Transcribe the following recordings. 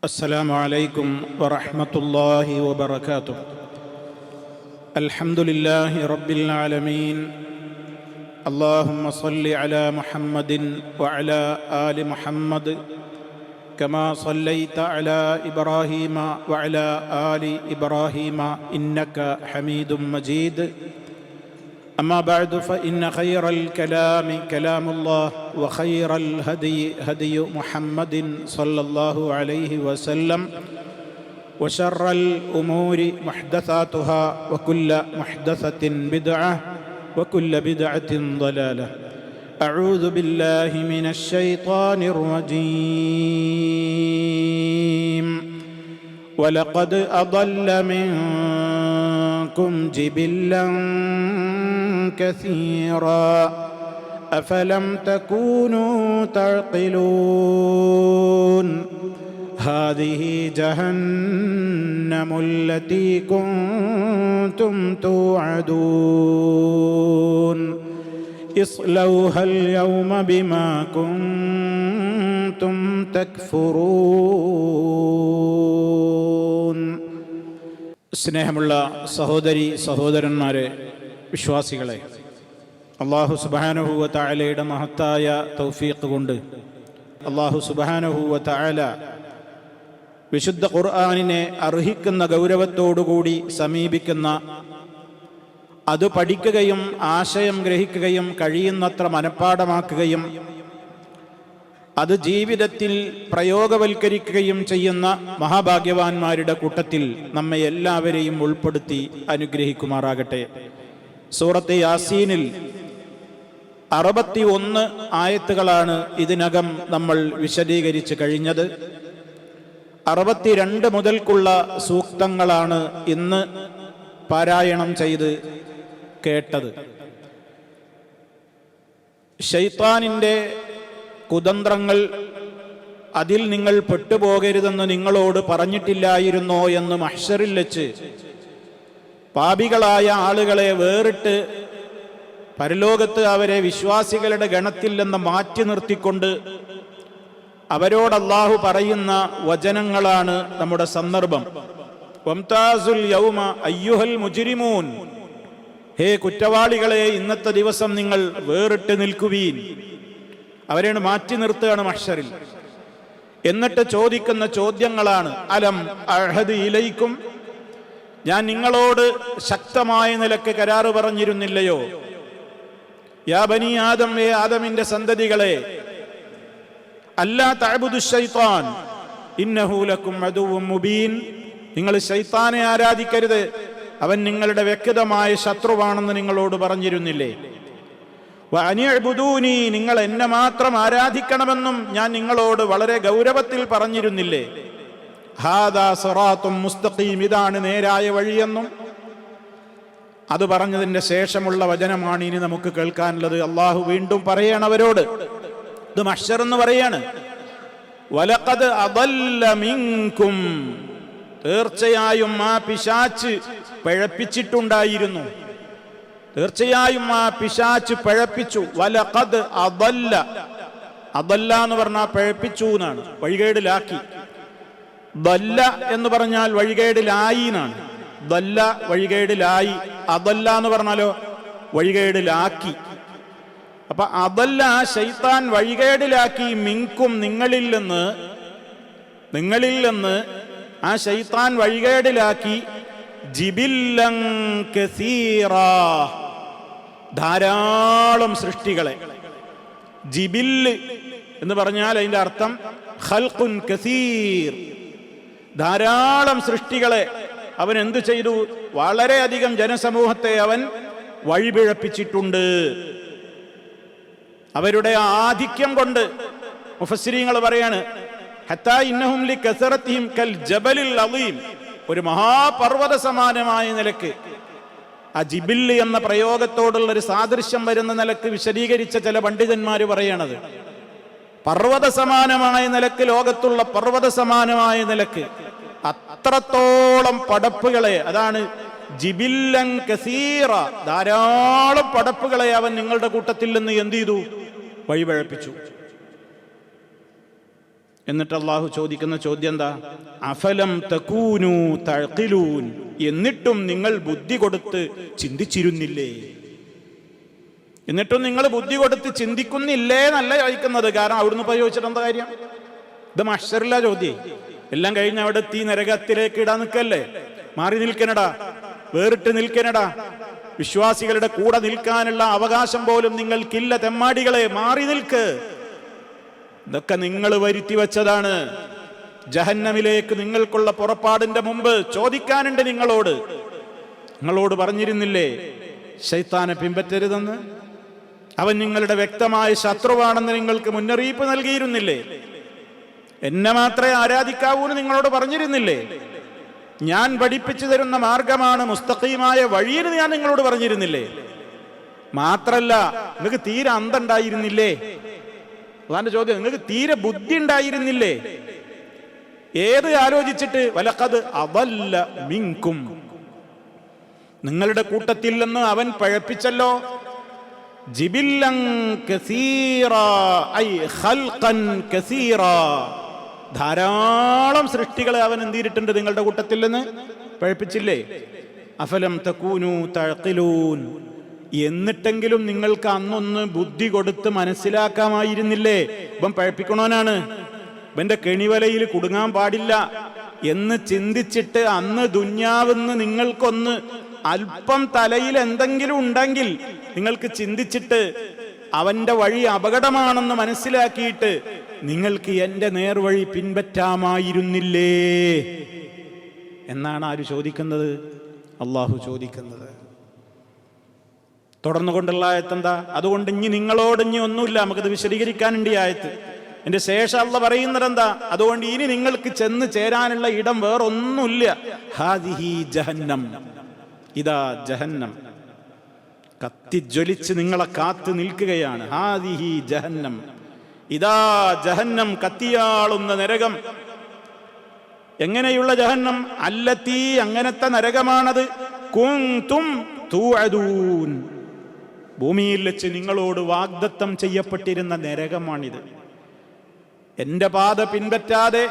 السلام عليكم ورحمة الله وبركاته. الحمد لله رب العالمين. اللهم صل على محمد وعلى آل محمد كما صليت على إبراهيم وعلى آل إبراهيم إنك حميد مجيد. أما بعد فإن خير الكلام كلام الله وخير الهدي هدي محمد صلى الله عليه وسلم وشر الأمور محدثاتها وكل محدثة بدعة وكل بدعة ضلالة. أعوذ بالله من الشيطان الرجيم. ولقد أضل منكم جبلا كثيرا أفلم تكونوا تعقلون. هذه جهنم التي كنتم توعدون اصلوها اليوم بما كنتم تكفرون. സ്നേഹമുള്ള സഹോദരി സഹോദരന്മാരെ, വിശ്വാസികളെ, അല്ലാഹു സുബ്ഹാനഹു വ തആലയുടെ മഹത്തായ തൗഫീഖ് കൊണ്ട് അല്ലാഹു സുബ്ഹാനഹു വ തആല വിശുദ്ധ ഖുർആനിനെ അർഹിക്കുന്ന ഗൗരവത്തോടുകൂടി സമീപിക്കുന്ന, അത് പഠിക്കുകയും ആശയം ഗ്രഹിക്കുകയും കഴിയുന്നത്ര മനഃപ്പാഠമാക്കുകയും അത് ജീവിതത്തിൽ പ്രയോഗവൽക്കരിക്കുകയും ചെയ്യുന്ന മഹാഭാഗ്യവാന്മാരുടെ കൂട്ടത്തിൽ നമ്മെ എല്ലാവരെയും ഉൾപ്പെടുത്തി അനുഗ്രഹിക്കുമാറാകട്ടെ. സൂറത്ത് യാസീനിൽ 61 ആയത്തുകളാണ് ഇതിനകം നമ്മൾ വിശദീകരിച്ച് കഴിഞ്ഞത്. 62 മുതൽക്കുള്ള സൂക്തങ്ങളാണ് ഇന്ന് പാരായണം ചെയ്ത് കേട്ടത്. ശൈത്താനിൻ്റെ കുതന്ത്രങ്ങൾ, അതിൽ നിങ്ങൾ പെട്ടുപോകരുതെന്ന് നിങ്ങളോട് പറഞ്ഞിട്ടില്ലായിരുന്നോ എന്ന് മഹ്ശറിൽ വെച്ച് പാപികളായ ആളുകളെ വേറിട്ട് പരലോകത്ത് അവരെ വിശ്വാസികളുടെ ഗണത്തിൽ നിന്ന് മാറ്റി നിർത്തിക്കൊണ്ട് അവരോട് അല്ലാഹു പറയുന്ന വചനങ്ങളാണ് നമ്മുടെ സന്ദർഭം. വംതാസുൽ യൗമ അയ്യുഹൽ മുജ്രിമൂൻ, ഹേ കുറ്റവാളികളെ, ഇന്നത്തെ ദിവസം നിങ്ങൾ വേറിട്ട് നിൽക്കുവീൻ. അവരെ മാറ്റി നിർത്തുകയാണ് മഹ്ശറിൽ. എന്നിട്ട് ചോദിക്കുന്ന ചോദ്യങ്ങളാണ്: അലം അഹദ് ഇലൈക്കും, ഞാൻ നിങ്ങളോട് ശക്തമായ നിലക്ക് കരാറ് പറഞ്ഞിരുന്നില്ലയോ? യാ ബനി ആദം, ഏ ആദമിന്റെ സന്തതികളെ, അല്ലാ തഅബുദു ശൈത്താൻ ഇന്നഹു ലക്കും അദുവ്വുൻ മുബീൻ, നിങ്ങൾ ശൈത്താനെ ആരാധിക്കരുത്, അവൻ നിങ്ങളുടെ വ്യക്തമായ ശത്രുവാണെന്ന് നിങ്ങളോട് പറഞ്ഞിരുന്നില്ലേ? വഅനിഅ്ബുദൂനി, നിങ്ങൾ എന്നെ മാത്രം ആരാധിക്കണമെന്നും ഞാൻ നിങ്ങളോട് വളരെ ഗൗരവത്തിൽ പറഞ്ഞിരുന്നില്ലേ? ഹാദാ സിറാത്തും മുസ്തഖീം, ഇതാണ് നേരായ വഴിയെന്നും. അത് പറഞ്ഞതിന്റെ ശേഷമുള്ള വചനമാണ് ഇനി നമുക്ക് കേൾക്കാനുള്ളത്. അള്ളാഹു വീണ്ടും പറയാണ് അവരോട്, ഇത് മഹ്ശർ എന്ന് പറയാണ്, വലഖദ് അദല്ല മിൻകും, തീർച്ചയായും ആ പിശാച് പിഴപ്പിച്ചിട്ടുണ്ടായിരുന്നു. തീർച്ചയായും ആ പിശാച് പിഴപ്പിച്ചു. വലഖദ് അദല്ല, അദല്ല എന്ന് പറഞ്ഞാൽ പിഴപ്പിച്ചു എന്നാണ്, വഴികേടിലാക്കി. ദല്ല എന്ന് പറഞ്ഞാൽ വഴികേടിലായി എന്നാണ്. ദല്ല വഴികേടിലായി, അദല്ല എന്ന് പറഞ്ഞാലോ വഴികേടിലാക്കി. അപ്പൊ അദല്ല, ശൈത്താൻ വഴികേടിലാക്കി. മിൻകും, നിങ്ങളിൽ നിന്ന് ആ ശൈത്താൻ വഴികേടിലാക്കി. ജിബില്ലൻ കസീറാ, ധാരാളം സൃഷ്ടികളെ. ജിബില്ല് എന്ന് പറഞ്ഞാൽ അതിന്റെ അർത്ഥം ഖൽഖുൻ കസീർ, ധാരാളം സൃഷ്ടികളെ അവൻ എന്തു ചെയ്തു? വളരെയധികം ജനസമൂഹത്തെ അവൻ വഴിപിഴപ്പിച്ചിട്ടുണ്ട്. അവരുടെ ആധിക്യം കൊണ്ട് മുഫസ്സിരീങ്ങൾ പറയാണ്, ഹത്താ ഇന്നഹും ലികസറതിഹിം കൽ ജബലിൽ അളീം, ഒരു മഹാപർവ്വത സമാനമായ നിലക്ക്. ആ ജിബിൽ എന്ന പ്രയോഗത്തോടുള്ള ഒരു സാദൃശ്യം വരുന്ന നിലക്ക് വിശദീകരിച്ച ചില പണ്ഡിതന്മാര് പറയണത്, പർവ്വത സമാനമായ നിലക്ക്, ലോകത്തുള്ള പർവ്വത സമാനമായ നിലക്ക് അത്രത്തോളം പടപ്പുകളെ, അതാണ് ജിബില്ലൻ കസീറ, ധാരാളം പടപ്പുകളെ അവൻ നിങ്ങളുടെ കൂട്ടത്തിൽ നിന്ന് എന്ത് ചെയ്തു? വഴിപഴപ്പിച്ചു. എന്നിട്ട് അള്ളാഹു ചോദിക്കുന്ന ചോദ്യം എന്താ? അഫലം തകൂനു തഅഖിലൂൻ, എന്നിട്ടും നിങ്ങൾ ബുദ്ധി കൊടുത്ത് ചിന്തിച്ചിരുന്നില്ലേ? എന്നിട്ടും നിങ്ങൾ ബുദ്ധി കൊടുത്ത് ചിന്തിക്കുന്നില്ലേ എന്നല്ല ചോദിക്കുന്നത്. കാരണം അവിടുന്ന് ചോദിച്ചിട്ട് എന്താ കാര്യം? ഇത് മഹ്ശറിലെ ചോദ്യം. എല്ലാം കഴിഞ്ഞ് അവിടെ തീ നരകത്തിലേക്ക് ഇടാൻ നിൽക്കല്ലേ? മാറി നിൽക്കനടാ, വേറിട്ട് നിൽക്കനടാ. വിശ്വാസികളുടെ കൂടെ നിൽക്കാനുള്ള അവകാശം പോലും നിങ്ങൾക്കില്ല. തെമ്മാടികളെ, മാറി നിൽക്ക്. ഇതൊക്കെ നിങ്ങൾ വരുത്തി വെച്ചതാണ്. ജഹന്നമിലേക്ക് നിങ്ങൾക്കുള്ള പുറപ്പാടിന്റെ മുമ്പ് ചോദിക്കാനുണ്ട് നിങ്ങളോട്. നിങ്ങളോട് പറഞ്ഞിരുന്നില്ലേ ശൈത്താനെ പിൻപറ്റരുതെന്ന്? അവൻ നിങ്ങളുടെ വ്യക്തമായ ശത്രുവാണെന്ന് നിങ്ങൾക്ക് മുന്നറിയിപ്പ് നൽകിയിരുന്നില്ലേ? എന്നെ മാത്രമേ ആരാധിക്കാവൂ എന്ന് നിങ്ങളോട് പറഞ്ഞിരുന്നില്ലേ? ഞാൻ പഠിപ്പിച്ചു തരുന്ന മാർഗമാണ് മുസ്തഖീമായ വഴിയെന്ന് ഞാൻ നിങ്ങളോട് പറഞ്ഞിരുന്നില്ലേ? മാത്രല്ല, നിങ്ങൾക്ക് തീരെ അന്തണ്ടായിരുന്നില്ലേ? അതാണ് ചോദ്യം. നിങ്ങൾക്ക് തീരെ ബുദ്ധി ഉണ്ടായിരുന്നില്ലേ? ഏത് ആലോചിച്ചിട്ട്? വലഖദ് അദല്ല മിൻകും, നിങ്ങളുടെ കൂട്ടത്തിൽ നിന്ന് അവൻ പഴപ്പിച്ചല്ലോ. ജിബില്ലൻ കസീറാ ഐ ഖൽഖൻ കസീറാ, ധാരാളം സൃഷ്ടികളെ അവൻ എന്തിയിട്ടുണ്ട് നിങ്ങളുടെ കൂട്ടത്തിൽ നിന്ന് പഴപ്പിച്ചില്ലേ? അഫലം തകൂനു തഅഖിലൂൻ, എന്നിട്ടെങ്കിലും നിങ്ങൾക്ക് അന്നൊന്ന് ബുദ്ധി കൊടുത്ത് മനസ്സിലാക്കാമായിരുന്നില്ലേ? ഇവൻ പഴപ്പിക്കണോനാണ്, ഇവന്റെ കെണിവലയിൽ കുടുങ്ങാൻ പാടില്ല എന്ന് ചിന്തിച്ചിട്ട് അന്ന് ദുന്യാവെന്ന് നിങ്ങൾക്കൊന്ന് അല്പം തലയിൽ എന്തെങ്കിലും ഉണ്ടെങ്കിൽ നിങ്ങൾക്ക് ചിന്തിച്ചിട്ട് അവന്റെ വഴി അപകടമാണെന്ന് മനസ്സിലാക്കിയിട്ട് നിങ്ങൾക്ക് എന്റെ നേർവഴി പിൻപറ്റാമായിരുന്നില്ലേ എന്നാണ് ആര് ചോദിക്കുന്നത്? അള്ളാഹു ചോദിക്കുന്നത്. തുടർന്നുകൊണ്ടുള്ള ആയത്തെന്താ? അതുകൊണ്ട് ഇനി നിങ്ങളോട് ഇനി ഒന്നുമില്ല, നമുക്കത് വിശദീകരിക്കാനുണ്ട് ഈ ആയത്ത്. എന്റെ ശേഷം അള്ളാഹ് പറയുന്നത് എന്താ? അതുകൊണ്ട് ഇനി നിങ്ങൾക്ക് ചെന്ന് ചേരാനുള്ള ഇടം വേറൊന്നുമില്ല. ഹാദിഹി ജഹന്നം, ഇതാ ജഹന്നം കത്തിജ്വലിച്ച് നിങ്ങളെ കാത്തു നിൽക്കുകയാണ്. ഹാദിഹി ജഹന്നം, ഇതാ ജഹന്നം, കത്തിയാളുന്ന നരകം. എങ്ങനെയുള്ള ജഹന്നം? അല്ലത്തി, അങ്ങനത്തെ നരകമാണത്. കുന്തും തൂഅദൂൻ, ഭൂമിയിൽ വെച്ച് നിങ്ങളോട് വാഗ്ദത്തം ചെയ്യപ്പെട്ടിരുന്ന നരകമാണിത്. എന്റെ പാത പിൻപറ്റാതെ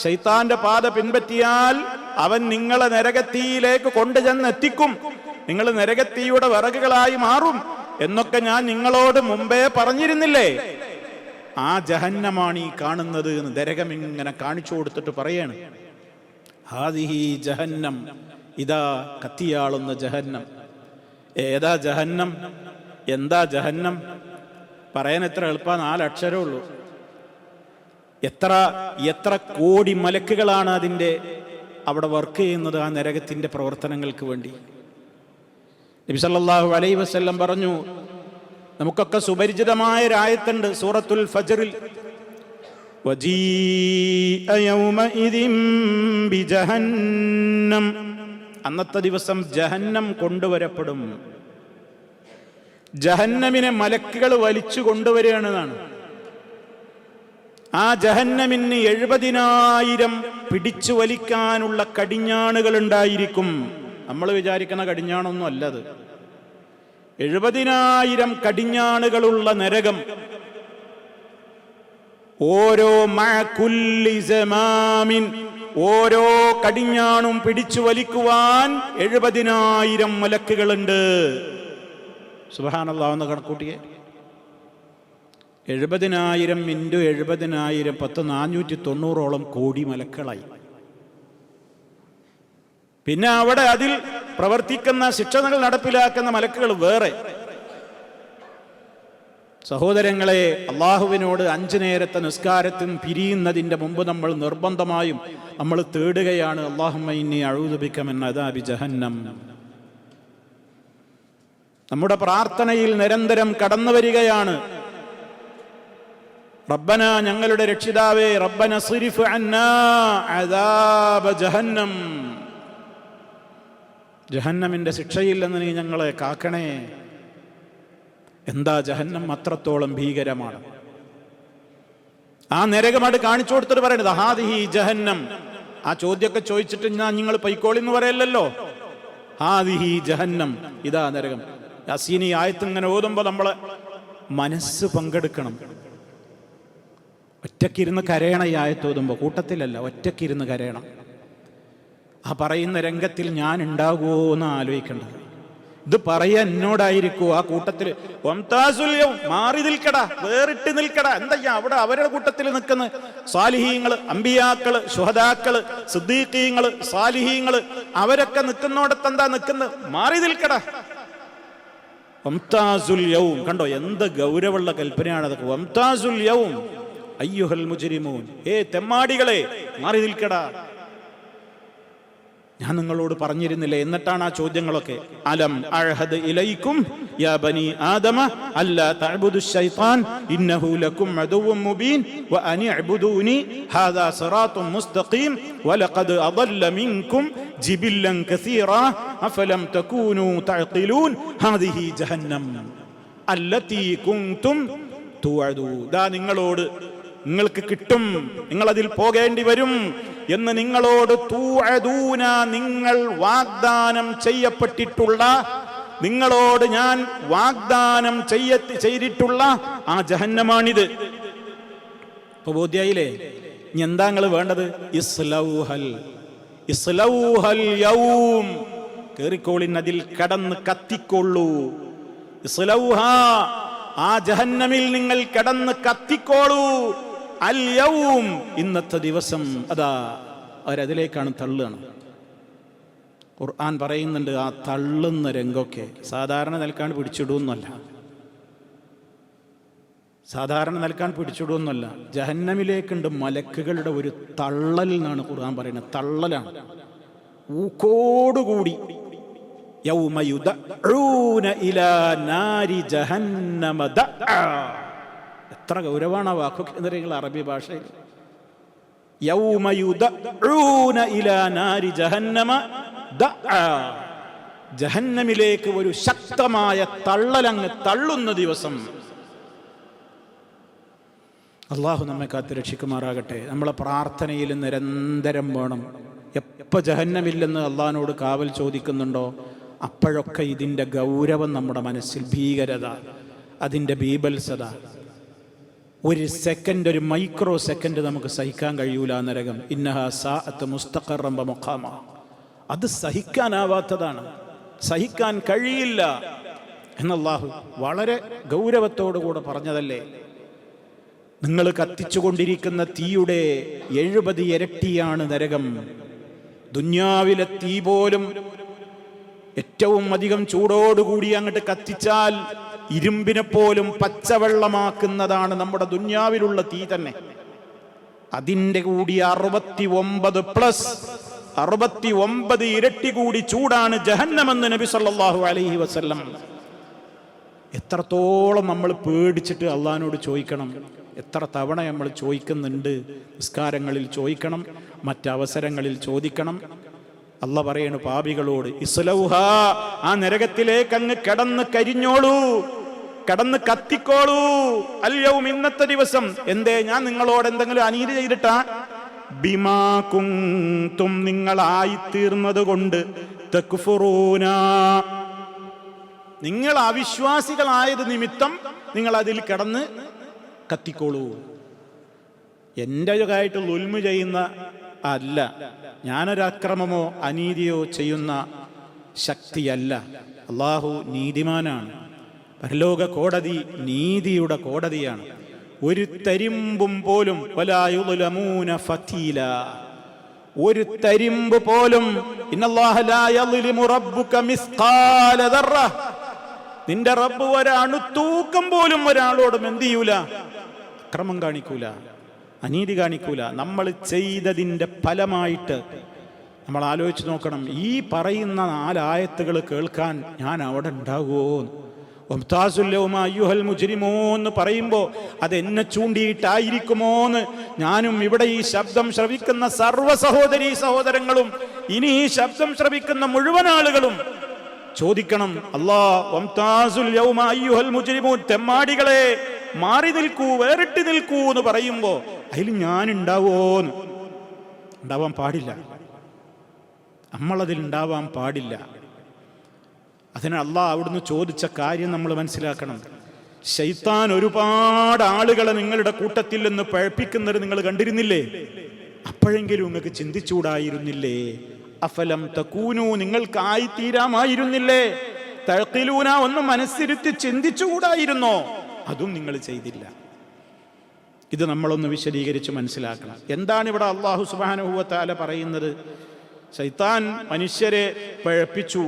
ശൈത്താന്റെ പാത പിൻപറ്റിയാൽ അവൻ നിങ്ങളെ നരകത്തീയിലേക്ക് കൊണ്ടുചെന്നെത്തിക്കും. നിങ്ങൾ നരകത്തീയുടെ വിറകുകളായി മാറും എന്നൊക്കെ ഞാൻ നിങ്ങളോട് മുമ്പേ പറഞ്ഞിരുന്നില്ലേ? ആ ജഹന്നമാണ് ഈ കാണുന്നത് എന്ന് നരകം ഇങ്ങനെ കാണിച്ചു കൊടുത്തിട്ട് പറയാണ്. ഹാദിഹി ജഹന്നം, ഇതാ കത്തിയാളുന്ന ജഹന്നം. ഏതാ ജഹന്നം? എന്താ ജഹന്നം? പറയാൻ എത്ര എളുപ്പ, 4 അക്ഷരമേ ഉള്ളൂ. എത്ര കോടി മലക്കുകളാണ് അതിൻ്റെ അവിടെ വർക്ക് ചെയ്യുന്നത് ആ നരകത്തിന്റെ പ്രവർത്തനങ്ങൾക്ക് വേണ്ടി. നബി സല്ലല്ലാഹു അലൈഹി വസല്ലം പറഞ്ഞു, നമുക്കൊക്കെ സുപരിചിതമായ ഒരു ആയത്തുണ്ട് സൂറത്തുൽ ഫജ്റിൽ, വജീഅ യൗമഇദിൻ ബിജഹന്നം, അന്നത്തെ ദിവസം ജഹന്നം കൊണ്ടുവരപ്പെടും. ജഹന്നമിനെ മലക്കുകൾ വലിച്ചു കൊണ്ടുവരികയാണെന്നാണ്. ആ ജഹന്നമിന് 70,000 പിടിച്ചു വലിക്കാനുള്ള കടിഞ്ഞാണുകൾ ഉണ്ടായിരിക്കും. നമ്മൾ വിചാരിക്കുന്ന കടിഞ്ഞാണൊന്നും അല്ലത്. 70,000 കടിഞ്ഞാണുകളുള്ള നരകം. ഓരോ മഅകുല്ലി സമാമിൻ, ഓരോ കടിഞ്ഞാണും പിടിച്ചു വലിക്കുവാൻ 70,000 മലക്കുകളുണ്ട്. സുബ്ഹാനല്ലാഹ്, ഒന്ന് കണക്കൂട്ടിയേ. 70,000 × 70,000 490ഓളം കോടി മലക്കളായി. പിന്നെ അവിടെ അതിൽ പ്രവർത്തിക്കുന്ന ശിക്ഷകൾ നടപ്പിലാക്കുന്ന മലക്കുകൾ വേറെ. സഹോദരങ്ങളെ, അള്ളാഹുവിനോട് 5 നേരത്തെ നിസ്കാരത്തിന് പിരിയുന്നതിന്റെ മുമ്പ് നമ്മൾ നിർബന്ധമായും നമ്മൾ തേടുകയാണ്, അല്ലാഹുമ്മ ഇന്നി അഊദു ബിക മിൻ അദാബി ജഹന്നം. നമ്മുടെ പ്രാർത്ഥനയിൽ നിരന്തരം കടന്നു വരികയാണ്, റബ്ബന, ഞങ്ങളുടെ രക്ഷിതാവേ, റബ്ബന സ്രിഫ് അന്നാ അദാബ ജഹന്നം, ജഹന്നമിന്റെ ശിക്ഷയിൽ നിന്ന് നീ ഞങ്ങളെ കാക്കണേ. എന്താ ജഹന്നം? അത്രത്തോളം ഭീകരമാണ്. ആ നരകമായിട്ട് കാണിച്ചു കൊടുത്തിട്ട് പറയണത് ഹാദിഹി ജഹന്നം. ആ ചോദ്യമൊക്കെ ചോദിച്ചിട്ട് ഞാൻ നിങ്ങൾ പൈക്കോളിന്ന് പറയല്ലോ, ഹാദിഹി ജഹന്നം, ഇതാ നരകം. യാസീൻ ഈ ആയത്ത് ഇങ്ങനെ ഓതുമ്പോൾ നമ്മളെ മനസ്സ് പങ്കെടുക്കണം. ഒറ്റക്കിരുന്ന് കരയണം ഈ ആയത്തോതുമ്പോൾ, കൂട്ടത്തിലല്ല, ഒറ്റക്കിരുന്ന് കരയണം. ആ പറയുന്ന രംഗത്തിൽ ഞാൻ ഉണ്ടാകുമോ എന്ന് ആലോചിക്കേണ്ടത്. ഇത് പറയാൻ എന്നോടായിരിക്കുമോ ആ കൂട്ടത്തിൽ? മാറി നിൽക്കടാ, വേറിട്ട് നിൽക്കടാ. എന്താ അവിടെ അവരുടെ കൂട്ടത്തിൽ നിൽക്കുന്ന സാലിഹീങ്ങള്, അമ്പിയാക്കള്, ശുഹദാക്കള്, സിദ്ദീഖീങ്ങള്, സാലിഹീങ്ങള്, അവരൊക്കെ നിൽക്കുന്നോടത്ത് എന്താ നിൽക്കുന്നത്? മാറി നിൽക്കടാ. വംതാസുൽ യൗം, കണ്ടോ എന്ത് ഗൗരവമുള്ള കൽപ്പനയാണ് അതൊക്കെ. വംതാസുൽ യൗം അയ്യുഹൽ മുജ്രിമൂൻ, തെമ്മാടികളെ മാറി നിൽക്കടാ. ഞാൻ നിങ്ങളോട് പറഞ്ഞിരുന്നില്ലേ? എന്നിട്ടാണ് ആ ചോദ്യങ്ങളൊക്കെ. അലം അഅഹദ് ഇലൈക്കും യാ ബനി ആദമ അല്ലാ തഅബുദുശ് ശൈത്താൻ ഇന്നഹു ലക്കും അദുവ്വുൻ മുബീൻ വ അൻ ഇഅ്ബുദൂനി ഹാദാ സിറാത്തുൻ മുസ്തഖീം വലഖദ് അദല്ല മിൻകും ജിബില്ലൻ കസീറാ അഫലം തകൂനൂ തഅഖിലൂൻ ഹാദിഹി ജഹന്നം അല്ലതി കുൻതും തുഅദൂ. ദാ നിങ്ങളോട് നിങ്ങൾക്ക് കിട്ടും, നിങ്ങളതിൽ പോകേണ്ടി വരും എന്ന് നിങ്ങളോട് തൂഅദൂന, നിങ്ങൾ വാഗ്ദാനം ചെയ്യപ്പെട്ടിട്ടുള്ള, നിങ്ങളോട് ഞാൻ വാഗ്ദാനം ചെയ്തിട്ടുള്ള ആ ജഹന്നമാണിത്. ഇപ്പൊ ബോധ്യായില്ലേ? ഇനി എന്താ നിങ്ങൾ വേണ്ടത്? ഇസ്ലൗഹൽ യൗം, കേറിക്കോളിൻ, അതിൽ കടന്ന് കത്തിക്കൊള്ളൂ. ഇസ്ലൗഹാ, ആ ജഹന്നമിൽ നിങ്ങൾ കടന്ന് കത്തിക്കോളൂ. അൽ യൗം, ഇന്നത്തെ ദിവസം. അതാ അവരതിലേക്കാണ് തള്ളുകയാണ്. ഖുർആൻ പറയുന്നുണ്ട്, ആ തള്ളുന്ന രംഗമൊക്കെ സാധാരണ നിലക്കാണ് പിടിച്ചിടുന്നല്ല, സാധാരണ നിലക്കാൻ പിടിച്ചിടുന്നല്ല. ജഹന്നമിലേക്കുണ്ട് മലക്കുകളുടെ ഒരു തള്ളൽ എന്നാണ് ഖുർആൻ പറയുന്നത്. തള്ളലാണ്, ഊക്കോടുകൂടി. യൗമ യുദഊന ഇലാ നാരി ജഹന്നമ ദഅ. എത്ര ഗൗരവമാണ് ആ വാക്കൊക്കെ എന്നറിയാം അറബി ഭാഷയിൽ. യൗമ യുദഊന ഇലാ നാരി ജഹന്നമ ദഅ, ജഹന്നമിലേക്ക് ഒരു ശക്തമായ തള്ളലങ്ങ് തള്ളുന്ന ദിവസം. അള്ളാഹു നമ്മെ കാത്ത് രക്ഷിക്കുമാറാകട്ടെ. നമ്മളെ പ്രാർത്ഥനയിൽ നിരന്തരം വേണം. എപ്പോൾ ജഹന്നമില്ലെന്ന് അള്ളാഹിനോട് കാവൽ ചോദിക്കുന്നുണ്ടോ അപ്പോഴൊക്കെ ഇതിൻ്റെ ഗൗരവം നമ്മുടെ മനസ്സിൽ, ഭീകരത, അതിൻ്റെ ബീഭത്സത, ഒരു സെക്കൻഡ്, ഒരു മൈക്രോ സെക്കൻഡ് നമുക്ക് സഹിക്കാൻ കഴിയൂല. നരകം ഇന്നഹാ സാഅത്ത് മുസ്തഖറൻ വ മുഖാമ, അത് സഹിക്കാനാവാത്തതാണ്, സഹിക്കാൻ കഴിയില്ല എന്നല്ലാഹു വളരെ ഗൗരവത്തോടുകൂടെ പറഞ്ഞതല്ലേ. നിങ്ങൾ കത്തിച്ചുകൊണ്ടിരിക്കുന്ന തീയുടെ 70 ഇരട്ടിയാണ് നരകം. ദുന്യാവിലെ തീ പോലും ഏറ്റവും അധികം ചൂടോടുകൂടി അങ്ങോട്ട് കത്തിച്ചാൽ ഇരുമ്പിനെ പോലും പച്ചവെള്ളമാക്കുന്നതാണ് നമ്മുടെ ദുന്യാവിലുള്ള തീ തന്നെ. അതിൻ്റെ കൂടി 69 ഇരട്ടി കൂടി ചൂടാണ് ജഹന്നമെന്ന് നബി സല്ലല്ലാഹു അലൈഹി വസല്ലം. എത്രത്തോളം നമ്മൾ പേടിച്ചിട്ട് അള്ളാഹിനോട് ചോദിക്കണം. എത്ര തവണ നമ്മൾ ചോദിക്കുന്നുണ്ട്. നിസ്കാരങ്ങളിൽ ചോദിക്കണം, മറ്റവസരങ്ങളിൽ ചോദിക്കണം. അള്ളാഹ് പറയണു പാപികളോട്, ഇസ്ലൗഹാ, ആ നരകത്തിലേക്ക് അങ്ങ് കടന്ന് കരിഞ്ഞോളൂ, കടന്ന് കത്തിക്കോളൂ. അൽ യൗം, ഇന്നത്തെ ദിവസം. എന്തേ? ഞാൻ നിങ്ങളോട് എന്തെങ്കിലും അനീതി ചെയ്തിട്ടാ? ബിമാ കുന്തും, നിങ്ങളായിത്തീർന്നത് കൊണ്ട്, തക്ഫുറൂന, നിങ്ങൾ അവിശ്വാസികളായത് നിമിത്തം നിങ്ങൾ അതിൽ കടന്ന് കത്തിക്കോളൂ. എൻ്റെ ആയിട്ട് ളുൽമ് ചെയ്യുന്ന അല്ല, ഞാനൊരക്രമമോ അനീതിയോ ചെയ്യുന്ന ശക്തിയല്ല. അള്ളാഹു നീതിമാനാണ്. പരലോക കോടതി നീതിയുടെ കോടതിയാണ്. ഒരു തരിമ്പും പോലും വലാ യുദ്ലമൂന ഫതീല, ഒരു തരിമ്പ് പോലും. ഇന്നല്ലാഹ ലാ യദ്ലിമു റബ്ബുക മിസ്ഖാല ദർറ, നിന്റെ റബ്ബ് ഒരണുത്തൂക്കം പോലും ഒരാളോടും എന്ത് ചെയ്യൂല? അക്രമം കാണിക്കൂല, അനീതി കാണിക്കൂല. നമ്മൾ ചെയ്തതിൻ്റെ ഫലമായിട്ട് നമ്മൾ ആലോചിച്ച് നോക്കണം. ഈ പറയുന്ന 4 ആയത്തുകൾ കേൾക്കാൻ ഞാൻ അവിടെ ഉണ്ടാകുമോ? അയ്യുഹൽ മുജ്രിമൂന്ന് പറയുമ്പോൾ അത് എന്നെ ചൂണ്ടിയിട്ടായിരിക്കുമോന്ന് ഞാനും ഇവിടെ ഈ ശബ്ദം ശ്രവിക്കുന്ന സർവ്വ സഹോദരീ സഹോദരങ്ങളും ഇനി ഈ ശബ്ദം ശ്രവിക്കുന്ന മുഴുവൻ ആളുകളും ചോദിക്കണം. അയ്യുഹൽ മുജ്രിമൂൻ, തെമ്മാടികളെ മാറി നിൽക്കൂ, വേറിട്ട് നിൽക്കൂ എന്ന് പറയുമ്പോൾ അതിൽ ഞാൻ ഉണ്ടാവോന്ന്? ഉണ്ടാവാൻ പാടില്ല. നമ്മളതിൽ ഉണ്ടാവാൻ പാടില്ല. അതിന് അള്ളാഹ് അവിടുന്ന് ചോദിച്ച കാര്യം നമ്മൾ മനസ്സിലാക്കണം. ശൈത്താൻ ഒരുപാട് ആളുകളെ നിങ്ങളുടെ കൂട്ടത്തിൽ നിന്ന് പഴപ്പിക്കുന്നത് നിങ്ങൾ കണ്ടിരുന്നില്ലേ? അപ്പോഴെങ്കിലും നിങ്ങൾക്ക് ചിന്തിച്ചുകൂടായിരുന്നില്ലേ? അഫലം തകൂനു, നിങ്ങൾക്കായി തീരാമായിരുന്നില്ലേ? തഖിലൂന, ഒന്ന് മനസ്സിരുത്തി ചിന്തിച്ചുകൂടായിരുന്നോ? അതും നിങ്ങൾ ചെയ്തില്ല. ഇത് നമ്മളൊന്ന് വിശദീകരിച്ച് മനസ്സിലാക്കണം. എന്താണ് ഇവിടെ അല്ലാഹു സുബ്ഹാനഹു വ തആല പറയുന്നത്? ശൈത്താൻ മനുഷ്യരെ പഴപ്പിച്ചു.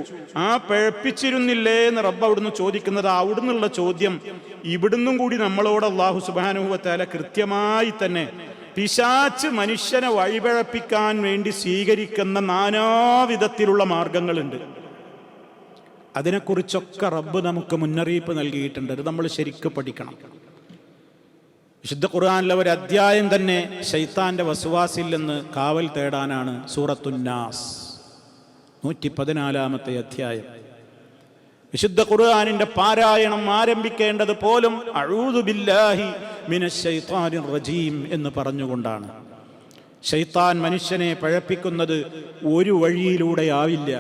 ആ പഴപ്പിച്ചിരുന്നില്ലേ എന്ന് റബ്ബ് അവിടുന്ന് ചോദിക്കുന്നത്. അവിടുന്നുള്ള ചോദ്യം ഇവിടുന്നും കൂടി നമ്മളോട് അല്ലാഹു സുബ്ഹാനഹു വ തആല കൃത്യമായി തന്നെ പിശാച് മനുഷ്യനെ വഴിപഴപ്പിക്കാൻ വേണ്ടി സ്വീകരിക്കുന്ന നാനാവിധത്തിലുള്ള മാർഗങ്ങളുണ്ട്. അതിനെക്കുറിച്ചൊക്കെ റബ്ബ് നമുക്ക് മുന്നറിയിപ്പ് നൽകിയിട്ടുണ്ട്. അത് നമ്മൾ ശരിക്കും പഠിക്കണം. വിശുദ്ധ ഖുർആനിലെ ഒരു അധ്യായം തന്നെ ശൈത്താന്റെ വസ്വാസിൽ നിന്ന് കാവൽ തേടാനാണ്. സൂറത്തുന്നാസ് 114 അധ്യായം. വിശുദ്ധ ഖുർആനിന്റെ പാരായണം ആരംഭിക്കേണ്ടത് പോലും അഊദു ബില്ലാഹി മിനശ് ശൈത്താനിർ റജീം എന്ന് പറഞ്ഞുകൊണ്ടാണ്. ശൈത്താൻ മനുഷ്യനെ പഴപ്പിക്കുന്നത് ഒരു വഴിയിലൂടെ ആവില്ല.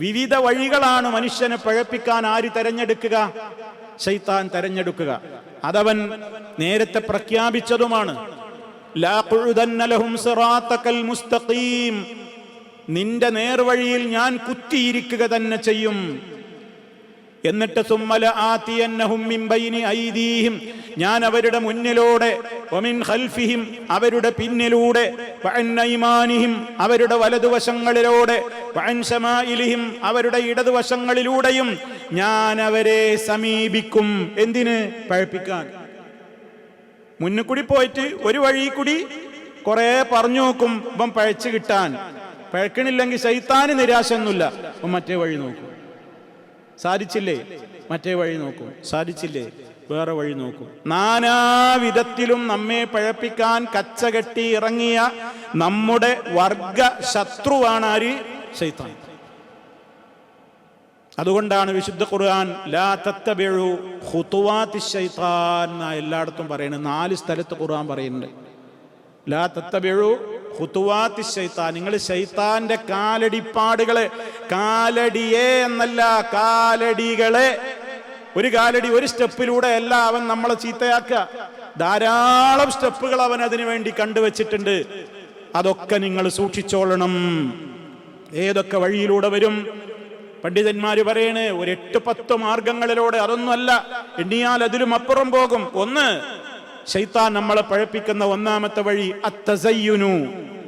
വിവിധ വഴികളാണ് മനുഷ്യനെ പഴപ്പിക്കാൻ ആര് തെരഞ്ഞെടുക്കുക? ശൈത്താൻ തെരഞ്ഞെടുക്കുക. അതവൻ നേരത്തെ പ്രഖ്യാപിച്ചതുമാണ്. ലാ ഖുദന്ന ലഹും സിറാത്തകൽ മുസ്തഖീം, നിന്റെ നേർവഴിയിൽ ഞാൻ കുത്തിയിരിക്കുക തന്നെ ചെയ്യും. എന്നിട്ട് സുമ്മല ആതിയന്നഹും മിൻ ബൈനി ഐദീഹിം, ഞാൻ അവരുടെ മുന്നിലൂടെ, വമിൻ ഖൽഫിഹിം, അവരുടെ പിന്നിലൂടെ, വഅൻ ഐമാനിഹിം, അവരുടെ വലതുവശങ്ങളിലൂടെ, വഅൻ ശമാഇലിഹിം, അവരുടെ ഇടതുവശങ്ങളിലൂടെയും ഞാൻ അവരെ സമീപിക്കും. എന്തിന്? പഴപ്പിക്കാൻ. മുന്നിൽ കൂടി പോയിട്ട് ഒരു വഴി കൂടി കുറെ പറഞ്ഞു നോക്കും, ഇപ്പം പഴച്ചു കിട്ടാൻ. പഴക്കണില്ലെങ്കിൽ ശൈത്താന് നിരാശയൊന്നുമില്ല, അപ്പം മറ്റേ വഴി നോക്കും. സാധിച്ചില്ലേ? മറ്റേ വഴി നോക്കും. സാധിച്ചില്ലേ? വേറെ വഴി നോക്കും. നാനാവിധത്തിലും നമ്മെ പഴപ്പിക്കാൻ കച്ചകെട്ടി ഇറങ്ങിയ നമ്മുടെ വർഗ ശത്രുവാണ് ആര്? ശൈത്താൻ. അതുകൊണ്ടാണ് വിശുദ്ധ ഖുർആൻ ലാ തത്തബിഉ ഖുതുവാതിശ് ശൈത്താൻ എന്ന് എല്ലായിടത്തും പറയുന്നത്. 4 സ്ഥലത്ത് ഖുർആൻ പറയുന്നുണ്ട്. ലാ തത്തബിഉ ഖുതുവാതിശ് ശൈത്താൻ, നിങ്ങൾ ശൈത്താന്റെ കാലടിപ്പാടുകളെ, കാലടിയെ എന്നല്ല കാലടികളെ, ഒരു കാലടി ഒരു സ്റ്റെപ്പിലൂടെ അല്ല അവൻ നമ്മളെ ചീത്തയാക്കുക. ധാരാളം സ്റ്റെപ്പുകൾ അവൻ അതിനു വേണ്ടി കണ്ടുവച്ചിട്ടുണ്ട്. അതൊക്കെ നിങ്ങൾ സൂക്ഷിച്ചോളണം. ഏതൊക്കെ വഴിയിലൂടെ വരും? പണ്ഡിതന്മാര് പറയണേ ഒരു 8-10 മാർഗങ്ങളിലൂടെ. അതൊന്നുമല്ല, എണ്ണിയാൽ അതിലും അപ്പുറം പോകും. ഒന്ന്, ശൈത്താൻ നമ്മളെ പഴപ്പിക്കുന്ന ഒന്നാമത്തെ വഴി അത്തസയ്യുനു.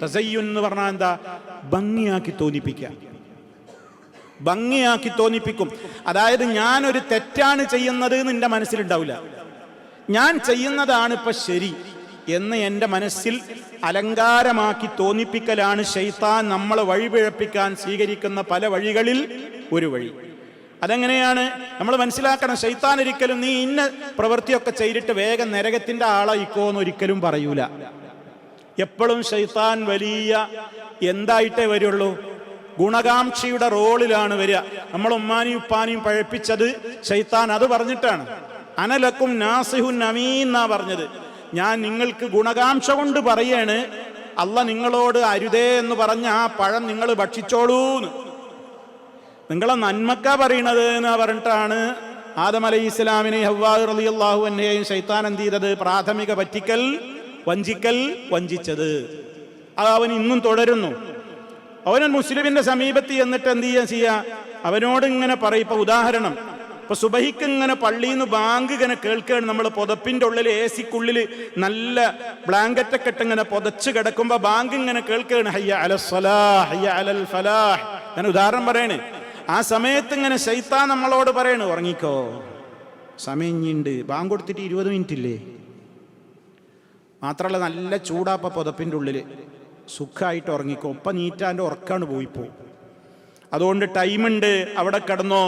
തസയ്യുൻ എന്ന് പറഞ്ഞാൽ എന്താ? ഭംഗിയാക്കി തോന്നിപ്പിക്കുക. ഭംഗിയാക്കി തോന്നിപ്പിക്കും. അതായത് ഞാനൊരു തെറ്റാണ് ചെയ്യുന്നത് എന്ന് എൻ്റെ മനസ്സിലുണ്ടാവില്ല, ഞാൻ ചെയ്യുന്നതാണ് ഇപ്പൊ ശരി എന്ന് എൻ്റെ മനസ്സിൽ അലങ്കാരമാക്കി തോന്നിപ്പിക്കലാണ് ശൈത്താൻ നമ്മളെ വഴിപിഴപ്പിക്കാൻ സ്വീകരിക്കുന്ന പല വഴികളിൽ ഒരു വഴി. അതെങ്ങനെയാണ് നമ്മൾ മനസ്സിലാക്കണം? ശൈത്താൻ ഒരിക്കലും നീ ഇന്ന പ്രവൃത്തിയൊക്കെ ചെയ്തിട്ട് വേഗം നരകത്തിന്റെ ആളായിക്കോ എന്ന് ഒരിക്കലും പറയൂല. എപ്പോഴും ശൈത്താൻ വലിയ എന്തായിട്ടേ വരുള്ളൂ? ഗുണകാംക്ഷിയുടെ റോളിലാണ് വരിക. നമ്മൾ ഉമ്മാനിയും ഉപ്പാനിയും പഴപ്പിച്ചത് ശൈത്താൻ അത് പറഞ്ഞിട്ടാണ്. അനലക്കും നാസിഹുൻ അമീൻ എന്നാ പറഞ്ഞത്. ഞാൻ നിങ്ങൾക്ക് ഗുണകാംക്ഷ കൊണ്ട് പറയാണ്, അല്ല നിങ്ങളോട് അരുതേ എന്ന് പറഞ്ഞ ആ പഴം നിങ്ങൾ ഭക്ഷിച്ചോളൂന്ന്, നിങ്ങളെ നന്മക്ക പറയണത് എന്ന് പറഞ്ഞിട്ടാണ് ആദം അലൈഹി ഇസ്ലാമിനെ ഹവ്വാ റളിയല്ലാഹു അൻഹയെയും ശൈത്താൻ എന്ത് ചെയ്തത്? പ്രാഥമിക പറ്റിക്കൽ, വഞ്ചിച്ചത്. അത് അവൻ ഇന്നും തുടരുന്നു. അവൻ മുസ്ലിമിന്റെ സമീപത്ത് എന്നിട്ട് എന്ത് ചെയ്യുക? അവനോട് ഇങ്ങനെ പറയും. ഇപ്പൊ ഉദാഹരണം, ഇപ്പൊ സുബഹിക്ക് ഇങ്ങനെ പള്ളിയിൽ നിന്ന് ബാങ്ക് ഇങ്ങനെ കേൾക്കുകയാണ്. നമ്മൾ പുതപ്പിന്റെ ഉള്ളിൽ AC-ക്കുള്ളിൽ നല്ല ബ്ലാങ്കറ്റൊക്കെ ഇട്ട് ഇങ്ങനെ പുതച്ച് കിടക്കുമ്പോ ബാങ്ക് ഇങ്ങനെ കേൾക്കുകയാണ്, ഹയ്യ അലസ്സലാഹ്, ഹയ്യ അലൽ ഫലാഹ്. ഞാൻ ഉദാഹരണം പറയണേ. ആ സമയത്ത് ഇങ്ങനെ ശൈത്താൻ നമ്മളോട് പറയണു, ഉറങ്ങിക്കോ, സമയം ഇനിയുണ്ട്, ബാങ്ക് കൊടുത്തിട്ട് 20 മിനിറ്റ് ഇല്ലേ. മാത്രമല്ല നല്ല ചൂടാപ്പ പുതപ്പിന്റെ ഉള്ളില്, സുഖമായിട്ട് ഉറങ്ങിക്കോ, ഒപ്പം നീറ്റാൻ്റെ ഉറക്കാണ് പോയിപ്പോ, അതുകൊണ്ട് ടൈമുണ്ട്, അവിടെ കിടന്നോ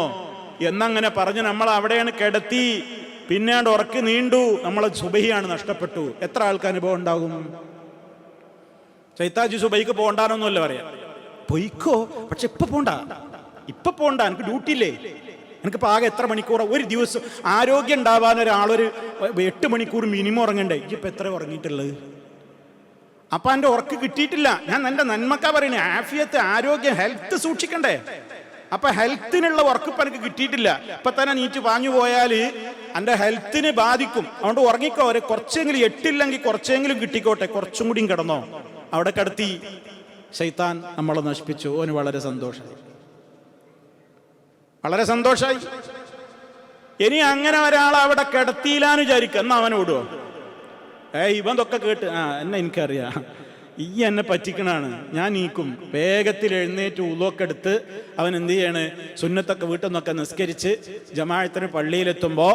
എന്നങ്ങനെ പറഞ്ഞ് നമ്മൾ അവിടെയാണ് കിടത്തി. പിന്നാണ്ട് ഉറക്കി നീണ്ടു, നമ്മളെ സുബഹിയാണ് നഷ്ടപ്പെട്ടു. എത്ര ആൾക്ക് അനുഭവം ഉണ്ടാകും? ചൈത്താജി സുബഹിക്ക് പോകണ്ടാനൊന്നുമല്ല പറയാ, പൊയ്ക്കോ, പക്ഷെ ഇപ്പൊ പോണ്ട, എനിക്ക് ഡ്യൂട്ടി ഇല്ലേ, എനിക്കിപ്പോൾ ആകെ എത്ര മണിക്കൂർ ഒരു ദിവസം ആരോഗ്യം ഉണ്ടാവാൻ ഒരാളൊരു 8 മണിക്കൂർ മിനിമം ഉറങ്ങണ്ടേ? ഇപ്പം എത്ര ഉറങ്ങിയിട്ടുള്ളത്? അപ്പൊ എൻ്റെ ഉറക്ക് കിട്ടിയിട്ടില്ല. ഞാൻ എൻ്റെ നന്മക്ക പറയണേ, ആഫിയത്ത്, ആരോഗ്യം, ഹെൽത്ത് സൂക്ഷിക്കണ്ടേ? അപ്പൊ ഹെൽത്തിനുള്ള ഉറക്കിപ്പ് എനിക്ക് കിട്ടിയിട്ടില്ല. ഇപ്പൊ തന്നെ നീറ്റ് പാഞ്ഞു പോയാൽ എൻ്റെ ഹെൽത്തിന് ബാധിക്കും. അതുകൊണ്ട് ഉറങ്ങിക്കോ, കുറച്ചെങ്കിലും 8 ഇല്ലെങ്കിൽ കുറച്ചെങ്കിലും കിട്ടിക്കോട്ടെ, കുറച്ചും കൂടിയും കിടന്നോ. അവിടെ കിടത്തി ശൈത്താൻ നമ്മളെ നശിപ്പിച്ചു. ഓന് വളരെ സന്തോഷമായി, വളരെ സന്തോഷമായി. ഇനി അങ്ങനെ ഒരാൾ അവിടെ കിടത്തിയില്ലാന്ന് വിചാരിക്കുക, എന്നാ അവൻ ഓടുവോ? ഇവന്തൊക്കെ കേട്ട് എന്നെ എനിക്കറിയാം, ഈ എന്നെ പറ്റിക്കണാണ്, ഞാൻ നീക്കും. വേഗത്തിൽ എഴുന്നേറ്റ് ഉളുവൊക്കെ എടുത്ത് അവൻ എന്ത് ചെയ്യാണ്, സുന്നത്തൊക്കെ വീട്ടിൽ നിന്നൊക്കെ നിസ്കരിച്ച് ജമാഅത്തിന് പള്ളിയിലെത്തുമ്പോൾ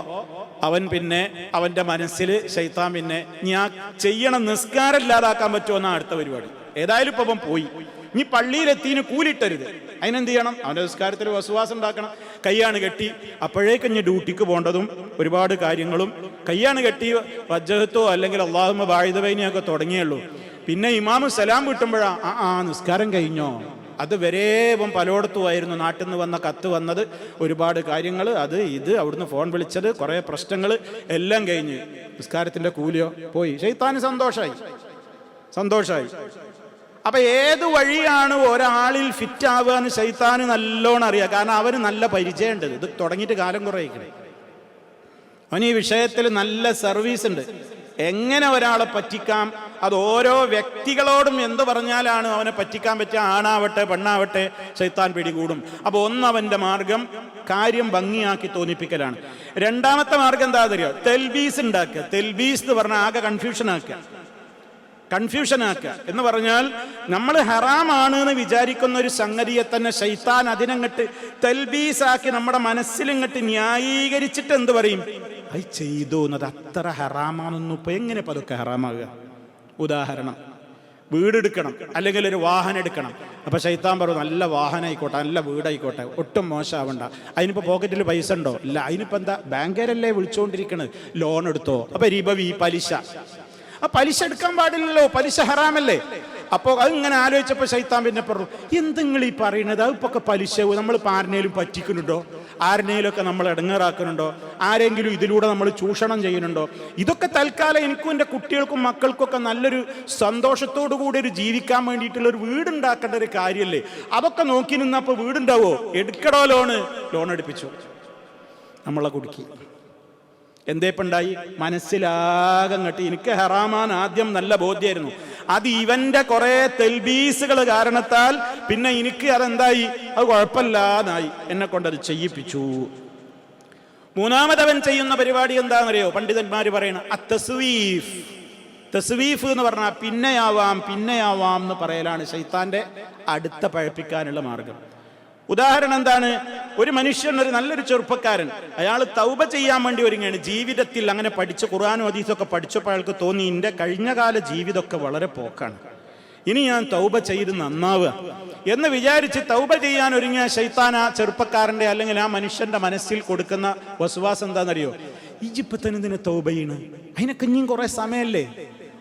അവൻ പിന്നെ അവൻ്റെ മനസ്സിൽ ശൈത്താൻ പിന്നെ ഞാൻ ചെയ്യണം, നിസ്കാരം ഇല്ലാതാക്കാൻ പറ്റുമോ എന്നാണ് അടുത്ത പരിപാടി. ഏതായാലും ഇപ്പം അവൻ പോയി, ഇനി പള്ളിയിലെത്തിന് കൂലിട്ടരുത്. അതിനെന്ത് ചെയ്യണം? അവൻ്റെ നിസ്കാരത്തിൽ വസ്വാസം ഉണ്ടാക്കണം. കയ്യാണ് കെട്ടി, അപ്പോഴേക്ക് ഇനി ഡ്യൂട്ടിക്ക് പോകേണ്ടതും ഒരുപാട് കാര്യങ്ങളും. കയ്യാണ് കെട്ടി വജ്ജഹത്തോ അല്ലെങ്കിൽ അല്ലാഹുമ്മ ബാഇദ ബൈനിയൊക്കെ തുടങ്ങിയുള്ളൂ. പിന്നെ ഇമാമ് സലാം കിട്ടുമ്പോഴാ നിസ്കാരം കഴിഞ്ഞോ. അത് വരെ ഇപ്പം പലയിടത്തുമായിരുന്നു നാട്ടിൽ നിന്ന് വന്ന കത്ത് വന്നത്, ഒരുപാട് കാര്യങ്ങൾ, അത് ഇത് അവിടുന്ന് ഫോൺ വിളിച്ചത്, കുറേ പ്രശ്നങ്ങൾ എല്ലാം കഴിഞ്ഞ് നിസ്കാരത്തിൻ്റെ കൂലിയോ പോയി. ശൈത്താന് സന്തോഷമായി. അപ്പൊ ഏത് വഴിയാണ് ഒരാളിൽ ഫിറ്റ് ആവുക എന്ന് ശൈത്താന് നല്ലോണം അറിയാം. കാരണം അവന് നല്ല പരിചയമുണ്ട്. ഇത് തുടങ്ങിയിട്ട് കാലം കുറേക്കണേ. അവന് ഈ വിഷയത്തിൽ നല്ല സർവീസ് ഉണ്ട്. എങ്ങനെ ഒരാളെ പറ്റിക്കാം, അത് ഓരോ വ്യക്തികളോടും എന്ത് പറഞ്ഞാലാണ് അവനെ പറ്റിക്കാൻ പറ്റുക. ആണാവട്ടെ പെണ്ണാവട്ടെ ശൈത്താൻ പിടികൂടും. അപ്പോൾ ഒന്നവൻ്റെ മാർഗം കാര്യം ഭംഗിയാക്കി തോന്നിപ്പിക്കലാണ്. രണ്ടാമത്തെ മാർഗം എന്താ അറിയോ? തെൽബീസ് ഉണ്ടാക്കുക. തെൽബീസ് എന്ന് പറഞ്ഞാൽ ആകെ കൺഫ്യൂഷൻ ആക്കുക എന്ന് പറഞ്ഞാൽ നമ്മൾ ഹറാമാണ് എന്ന് വിചാരിക്കുന്ന ഒരു സംഗതിയെ തന്നെ ശൈത്താൻ അതിനങ്ങട്ട് തെൽബീസാക്കി നമ്മുടെ മനസ്സിലിങ്ങട്ട് ന്യായീകരിച്ചിട്ട് എന്ത് പറയും, അത് ചെയ്തു എന്നത് അത്ര ഹറാമാണെന്നും. ഇപ്പൊ എങ്ങനെ ഇപ്പം അതൊക്കെ ഹറാമാകുക? ഉദാഹരണം, വീടെടുക്കണം അല്ലെങ്കിൽ ഒരു വാഹനം എടുക്കണം. അപ്പൊ ശൈത്താൻ പറയും നല്ല വാഹനം ആയിക്കോട്ടെ, നല്ല വീടായിക്കോട്ടെ, ഒട്ടും മോശമാവണ്ട. അതിനിപ്പോൾ പോക്കറ്റിൽ പൈസ ഉണ്ടോ? ഇല്ല. അതിനിപ്പോൾ എന്താ, ബാങ്കുകാരല്ലേ വിളിച്ചുകൊണ്ടിരിക്കണത്, ലോൺ എടുത്തോ. അപ്പൊ റിബവി, പലിശ. ആ പലിശ എടുക്കാൻ പാടില്ലല്ലോ, പലിശ ഹറാമല്ലേ. അപ്പോൾ അതിങ്ങനെ ആലോചിച്ചപ്പോൾ ശൈത്താൻ പിന്നെ പറഞ്ഞു, എന്തെങ്കിലും ഈ പറയുന്നത് അതിപ്പൊക്കെ പലിശ, നമ്മൾ ആരിനേലും പറ്റിക്കുന്നുണ്ടോ, ആരിനേലൊക്കെ നമ്മൾ ഇടങ്ങേറാക്കുന്നുണ്ടോ, ആരെങ്കിലും ഇതിലൂടെ നമ്മൾ ചൂഷണം ചെയ്യുന്നുണ്ടോ? ഇതൊക്കെ തൽക്കാലം എനിക്കും എൻ്റെ കുട്ടികൾക്കും മക്കൾക്കൊക്കെ നല്ലൊരു സന്തോഷത്തോടു കൂടി ഒരു ജീവിക്കാൻ വേണ്ടിയിട്ടുള്ള ഒരു വീടുണ്ടാക്കേണ്ട ഒരു കാര്യമല്ലേ. അതൊക്കെ നോക്കി നിന്നപ്പോൾ വീടുണ്ടാവോ? എടുക്കടോ ലോൺ എടുപ്പിച്ചു, നമ്മളെ കുടുക്കി. എന്തേപ്പുണ്ടായി? മനസ്സിലാകെ കെട്ടി. എനിക്ക് ഹറാമാൻ ആദ്യം നല്ല ബോധ്യമായിരുന്നു. അത് ഇവന്റെ കുറെ തെൽബീസുകൾ കാരണത്താൽ പിന്നെ എനിക്ക് അതെന്തായി, അത് കുഴപ്പമില്ലാതായി, എന്നെ കൊണ്ട് അത് ചെയ്യിപ്പിച്ചു. മൂന്നാമതവൻ ചെയ്യുന്ന പരിപാടി എന്താണെന്നറിയോ? പണ്ഡിതന്മാർ പറയണ തസ്വീഫ് എന്ന് പറഞ്ഞാൽ പിന്നെയാവാം എന്ന് പറയലാണ് ശൈത്താന്റെ അടുത്ത പഴപ്പിക്കാനുള്ള മാർഗം. ഉദാഹരണം എന്താണ്? ഒരു മനുഷ്യൻ, ഒരു നല്ലൊരു ചെറുപ്പക്കാരൻ, അയാൾ തൗബ ചെയ്യാൻ വേണ്ടി ഒരുങ്ങുകയാണ്. ജീവിതത്തിൽ അങ്ങനെ പഠിച്ച് ഖുർആനും ഹദീസൊക്കെ പഠിച്ചപ്പോൾ അയാൾക്ക് തോന്നി, എൻ്റെ കഴിഞ്ഞകാല ജീവിതമൊക്കെ വളരെ പോക്കാണ്, ഇനി ഞാൻ തൗബ ചെയ്ത് നന്നാവുക എന്ന് വിചാരിച്ച് തൗബ ചെയ്യാൻ ഒരുങ്ങിയ ശൈത്താൻ ആ ചെറുപ്പക്കാരൻ്റെ അല്ലെങ്കിൽ ആ മനുഷ്യന്റെ മനസ്സിൽ കൊടുക്കുന്ന വസ്വാസം എന്താണെന്നറിയോ? ഈജിപ്പ തന്നെ ഇതിനെ തൗബ ചെയ്യണ്, അതിനൊക്കെ ഇനിയും കുറെ സമയമല്ലേ,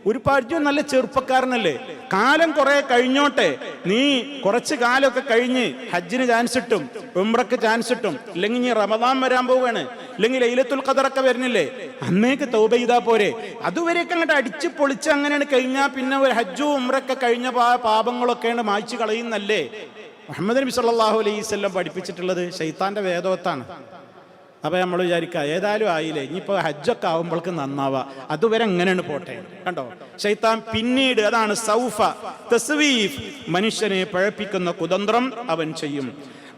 ഒരു പരിചയം നല്ല ചെറുപ്പക്കാരനല്ലേ, കാലം കുറെ കഴിഞ്ഞോട്ടെ, നീ കുറച്ച് കാലമൊക്കെ കഴിഞ്ഞ് ഹജ്ജിന് ചാൻസ് ഇട്ടും ഉംറക്ക് ചാൻസ് ഇട്ടും, ഇല്ലെങ്കിൽ ഇനി റമദാൻ വരാൻ പോവുകയാണ്, ഇല്ലെങ്കിൽ ലൈലത്തുൽ ഖദറൊക്കെ വരുന്നില്ലേ, അന്നേക്ക് തൗബ ചെയ്താൽ പോരെ. അതുവരെയൊക്കെ അങ്ങോട്ട് അടിച്ച് പൊളിച്ച് അങ്ങനെയാണ് കഴിഞ്ഞാൽ പിന്നെ ഒരു ഹജ്ജും ഉംറൊക്കെ കഴിഞ്ഞ പാപങ്ങളൊക്കെയാണ് മായ്ച്ചു കളയുന്നല്ലേ മുഹമ്മദ് നബി സല്ലല്ലാഹു അലൈഹി വസല്ലം പഠിപ്പിച്ചിട്ടുള്ളത്. ശൈത്താന്റെ വേദവത്താണ്. അപ്പൊ നമ്മൾ വിചാരിക്കുക ഏതായാലും ആയില്ലേ, ഇനിയിപ്പോൾ ഹജ്ജൊക്കെ ആവുമ്പോൾക്ക് നന്നാവാ, അതുവരെ എങ്ങനെയാണ് പോട്ടെ. കണ്ടോ, ശൈത്താൻ പിന്നീട് അതാണ് സൗഫ തസ്വീഫ്, മനുഷ്യനെ പഴപ്പിക്കുന്ന കുതന്ത്രം അവൻ ചെയ്യും.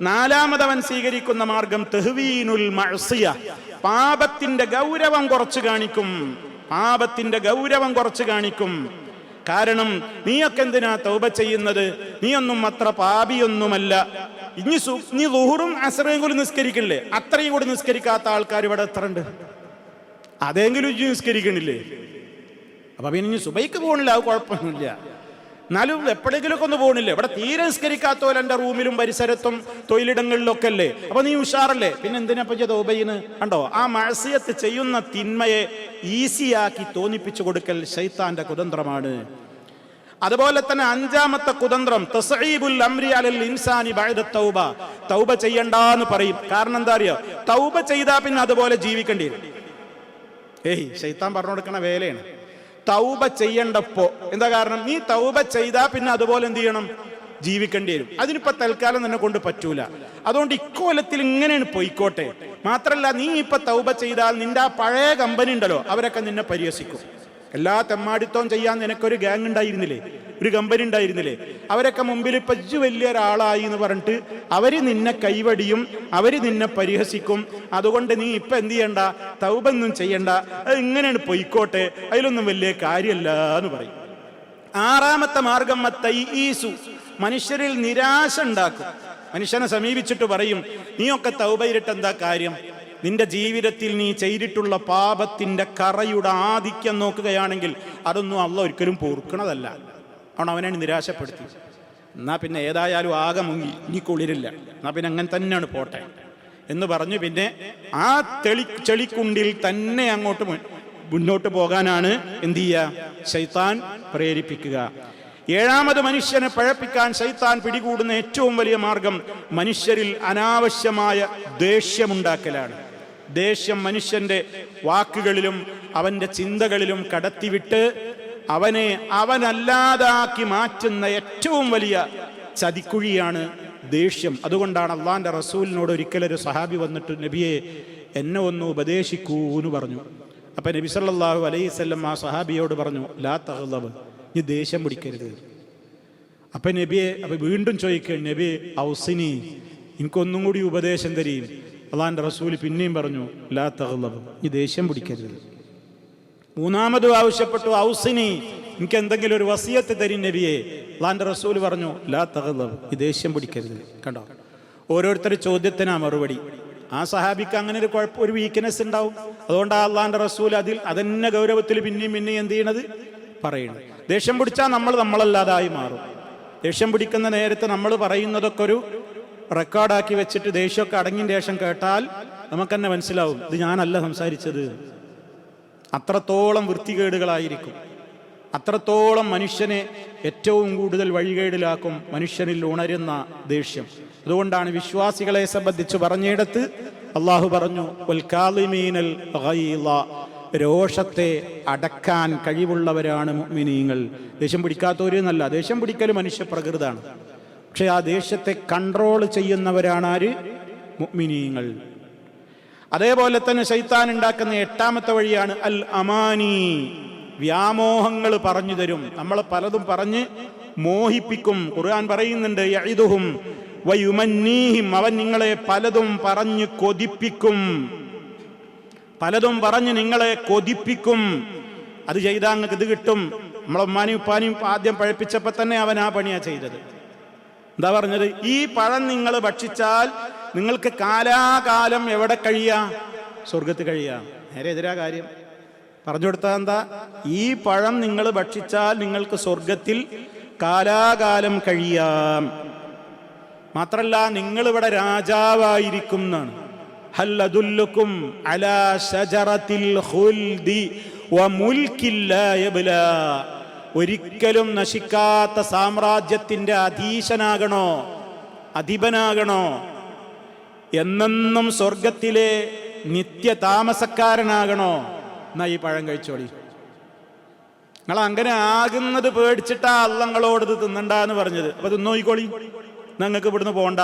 നാലാമതവൻ സ്വീകരിക്കുന്ന മാർഗം തഹ്വീനുൽ മഅസിയ, പാപത്തിന്റെ ഗൗരവം കുറച്ച് കാണിക്കും. കാരണം നീയൊക്കെ എന്തിനാ തൗബ ചെയ്യുന്നത്, നീയൊന്നും അത്ര പാപിയൊന്നുമല്ല. ഇനി ളുഹറും അസ്റും കൂടി നിസ്കരിക്കണില്ലേ, അത്രയും കൂടി നിസ്കരിക്കാത്ത ആൾക്കാർ ഇവിടെ എത്ര ഉണ്ട്? അതെങ്കിലും നിസ്കരിക്കണില്ലേ? അപ്പൊ പിന്നെ ഇനി സുബൈക്ക് പോകണില്ല, അത് കുഴപ്പമൊന്നുമില്ല, എന്നാലും എപ്പോഴെങ്കിലുമൊക്കെ ഒന്ന് പോകണില്ലേ? ഇവിടെ തീരെ നിസ്കരിക്കാത്തോലെ എൻ്റെ റൂമിലും പരിസരത്തും തൊഴിലിടങ്ങളിലൊക്കെ അല്ലേ, അപ്പൊ നീ ഉഷാറല്ലേ, പിന്നെ എന്തിനാ തൗബ ചെയ്യുന്നത്? കണ്ടോ, ആ മഅസിയത്ത് ചെയ്യുന്ന തിന്മയെ ഈസിയാക്കി തോന്നിപ്പിച്ചു കൊടുക്കൽ ശൈത്താന്റെ കുതന്ത്രമാണ്. അതുപോലെ തന്നെ അഞ്ചാമത്തെ കുതന്ത്രം തസ്ഈബുൽ അംരി അലൽ ഇൻസാനി ബഅദ തൗബ, തൗബ ചെയ്യണ്ടെന്ന് പറയും. കാരണം എന്താ അറിയോ? തൗബ ചെയ്താൽ പിന്നെ അതുപോലെ ജീവിക്കേണ്ടി വരും. ശൈത്താൻ പറഞ്ഞു കൊടുക്കണ വേലയാണ് തൗബ ചെയ്യണ്ടപ്പോ. എന്താ കാരണം? നീ തൗബ ചെയ്താൽ പിന്നെ അതുപോലെ എന്ത് ചെയ്യണം? ജീവിക്കേണ്ടി വരും. അതിനിപ്പോൾ തൽക്കാലം തന്നെ കൊണ്ട് പറ്റൂല. അതുകൊണ്ട് ഇക്കോലത്തിൽ ഇങ്ങനെയാണ് പോയിക്കോട്ടെ. മാത്രമല്ല, നീ ഇപ്പം തൗബ ചെയ്താൽ നിന്റെ ആ പഴയ കമ്പനി ഉണ്ടല്ലോ, അവരൊക്കെ നിന്നെ പരിഹസിക്കും. എല്ലാ തെമ്മാടിത്തവും ചെയ്യാൻ നിനക്കൊരു ഗ്യാങ് ഉണ്ടായിരുന്നില്ലേ, ഒരു കമ്പനി ഉണ്ടായിരുന്നില്ലേ? അവരൊക്കെ മുമ്പിൽ ഇപ്പം ഇജ്ജ് വലിയൊരാളായി എന്ന് പറഞ്ഞിട്ട് അവർ നിന്നെ കൈവടിയും, അവർ നിന്നെ പരിഹസിക്കും. അതുകൊണ്ട് നീ ഇപ്പം എന്ത് ചെയ്യണ്ട, തൗബൊന്നും ചെയ്യണ്ട, അത് ഇങ്ങനെയാണ് പൊയ്ക്കോട്ടെ, അതിലൊന്നും വലിയ കാര്യമല്ല എന്ന് പറയും. ആറാമത്തെ മാർഗം തൈഈസു, മനുഷ്യരിൽ നിരാശ ഉണ്ടാക്കും. മനുഷ്യനെ സമീപിച്ചിട്ട് പറയും, നീയൊക്കെ തൗബയിലിട്ട് എന്താ കാര്യം? നിന്റെ ജീവിതത്തിൽ നീ ചെയ്തിട്ടുള്ള പാപത്തിന്റെ കറയുടെ ആധിക്യം നോക്കുകയാണെങ്കിൽ അതൊന്നും അള്ളാഹ് ഒരിക്കലും പൊറുക്കണതല്ല. അവൻ അവനെ നിരാശപ്പെടുത്തി. എന്നാ പിന്നെ ഏതായാലും ആകെ മുങ്ങി, ഇനി കുളിരില്ല, എന്നാ പിന്നെ അങ്ങനെ തന്നെയാണ് പോട്ടെ എന്ന് പറഞ്ഞു പിന്നെ ആ ചെളിക്കുണ്ടിൽ തന്നെ അങ്ങോട്ട് മുന്നോട്ട് പോകാനാണ് എന്ത് ചെയ്യുക? ശൈത്താൻ പ്രേരിപ്പിക്കുക. ഏഴാമത് മനുഷ്യനെ പഴപ്പിക്കാൻ ശൈത്താൻ പിടികൂടുന്ന ഏറ്റവും വലിയ മാർഗം മനുഷ്യരിൽ അനാവശ്യമായ ദേഷ്യമുണ്ടാക്കലാണ്. ദേഷ്യം മനുഷ്യന്റെ വാക്കുകളിലും അവന്റെ ചിന്തകളിലും കടത്തിവിട്ട് അവനല്ലാതാക്കി മാറ്റുന്ന ഏറ്റവും വലിയ ചതിക്കുഴിയാണ് ദേഷ്യം. അതുകൊണ്ടാണ് അള്ളാന്റെ റസൂലിനോട് ഒരിക്കലൊരു സഹാബി വന്നിട്ട്, നബിയെ എന്നെ ഒന്ന് ഉപദേശിക്കൂ എന്ന് പറഞ്ഞു. അപ്പൊ നബി സല്ലല്ലാഹു അലൈഹി വസല്ലം ആ സഹാബിയോട് പറഞ്ഞു, ലാ തഗ്ളബ്, നീ ദേഷ്യം പിടിക്കരുത്. അപ്പൊ നബിയെ വീണ്ടും ചോദിക്കുക, നബി ഔസിനി, എനിക്കൊന്നും കൂടി ഉപദേശം തരീം. അള്ളാന്റെ റസൂല് പിന്നെയും പറഞ്ഞു, ലാ തഗ്ളബ്, നീ ദേഷ്യം പിടിക്കരുത്. മൂന്നാമതും ആവശ്യപ്പെട്ടു, ഔസിനി, എനിക്ക് എന്തെങ്കിലും ഒരു വസിയത്ത് തരും നബിയെ. അള്ളാന്റെ റസൂല് പറഞ്ഞു, ലാ തഗ്ളബ്, നീ ദേഷ്യം പിടിക്കരുത്. കണ്ടോ, ഓരോരുത്തരുടെ ചോദ്യത്തിനാ മറുപടി. ആ സഹാബിക്ക് അങ്ങനെ ഒരു വീക്ക്നെസ് ഉണ്ടാവും. അതുകൊണ്ടാണ് അള്ളാന്റെ റസൂൽ അതന്നെ ഗൗരവത്തിൽ പിന്നെയും എന്ത് ചെയ്യണത്, പറയണം. ദേഷ്യം പിടിച്ചാൽ നമ്മളല്ലാതായി മാറും. ദേഷ്യം പിടിക്കുന്ന നേരത്തെ നമ്മൾ പറയുന്നതൊക്കെ ഒരു റെക്കോർഡാക്കി വെച്ചിട്ട് ദേഷ്യമൊക്കെ അടങ്ങിയ ശേഷം കേട്ടാൽ നമുക്ക് തന്നെ മനസ്സിലാവും ഇത് ഞാനല്ല സംസാരിച്ചത്. അത്രത്തോളം വൃത്തികേടുകളായിരിക്കും, അത്രത്തോളം മനുഷ്യനെ ഏറ്റവും കൂടുതൽ വഴികേടിലാക്കും മനുഷ്യനിൽ ഉണരുന്ന ദേഷ്യം. അതുകൊണ്ടാണ് വിശ്വാസികളെ സംബന്ധിച്ച് പറഞ്ഞിടത്ത് അള്ളാഹു പറഞ്ഞു, വൽ കാളിമീനൽ ഗൈള, രോഷത്തെ അടക്കാൻ കഴിവുള്ളവരാണ് മുഅ്മിനീങ്ങൾ. ദേഷ്യം പിടിക്കാത്തവര് എന്നല്ല, ദേഷ്യം പിടിക്കൽ മനുഷ്യ പ്രകൃതാണ്. പക്ഷെ ആ ദേഷ്യത്തെ കൺട്രോൾ ചെയ്യുന്നവരാണ് ആര്? മുഅ്മിനീങ്ങൾ. അതേപോലെ തന്നെ ശൈത്താൻ ഉണ്ടാക്കുന്ന എട്ടാമത്തെ വഴിയാണ് അൽ അമാനി, വ്യാമോഹങ്ങൾ പറഞ്ഞു തരും. നമ്മൾ പലതും പറഞ്ഞ് മോഹിപ്പിക്കും. ഖുർആൻ പറയുന്നുണ്ട്, യഇദുഹും വയുമന്നീഹിം, അവൻ നിങ്ങളെ പലതും പറഞ്ഞ് കൊതിപ്പിക്കും, പലതും പറഞ്ഞ് നിങ്ങളെ കൊതിപ്പിക്കും. അത് ചെയ്താൽ നിങ്ങൾക്ക് ഇത് കിട്ടും. നമ്മളെ ഉമ്മാനും ഉപ്പാനും ആദ്യം പഴപ്പിച്ചപ്പോൾ തന്നെ അവൻ ആ പണിയാ ചെയ്തത്. എന്താ പറഞ്ഞത്? ഈ പഴം നിങ്ങൾ ഭക്ഷിച്ചാൽ നിങ്ങൾക്ക് കാലാകാലം എവിടെ കഴിയാ? സ്വർഗത്തിൽ കഴിയാം. നേരെ എതിരാ കാര്യം പറഞ്ഞു കൊടുത്താൽ എന്താ? ഈ പഴം നിങ്ങൾ ഭക്ഷിച്ചാൽ നിങ്ങൾക്ക് സ്വർഗത്തിൽ കാലാകാലം കഴിയാം. മാത്രല്ല നിങ്ങളിവിടെ രാജാവായിരിക്കും എന്നാണ്. ഹൽ അദുല്ലുക്കും അലാ ശജറത്തിൽ ഖുൽദി വമുൽകിൻ ലാ യബ്ലാ, ഒരിക്കലും നശിക്കാത്ത സാമ്രാജ്യത്തിന്റെ അധീശനാകണോ, അധിപനാകണോ, എന്നെന്നും സ്വർഗത്തിലെ നിത്യ താമസക്കാരനാകണോ? എന്നാ ഈ പഴം കഴിച്ചോളി. നിങ്ങൾ അങ്ങനെ ആകുന്നത് പേടിച്ചിട്ടാ അള്ളങ്ങളോട് ഇത് തിന്നണ്ട എന്ന് പറഞ്ഞത്. അപ്പൊ തിന്നോയിക്കോളി, നിങ്ങൾക്ക് ഇവിടുന്ന് പോണ്ട.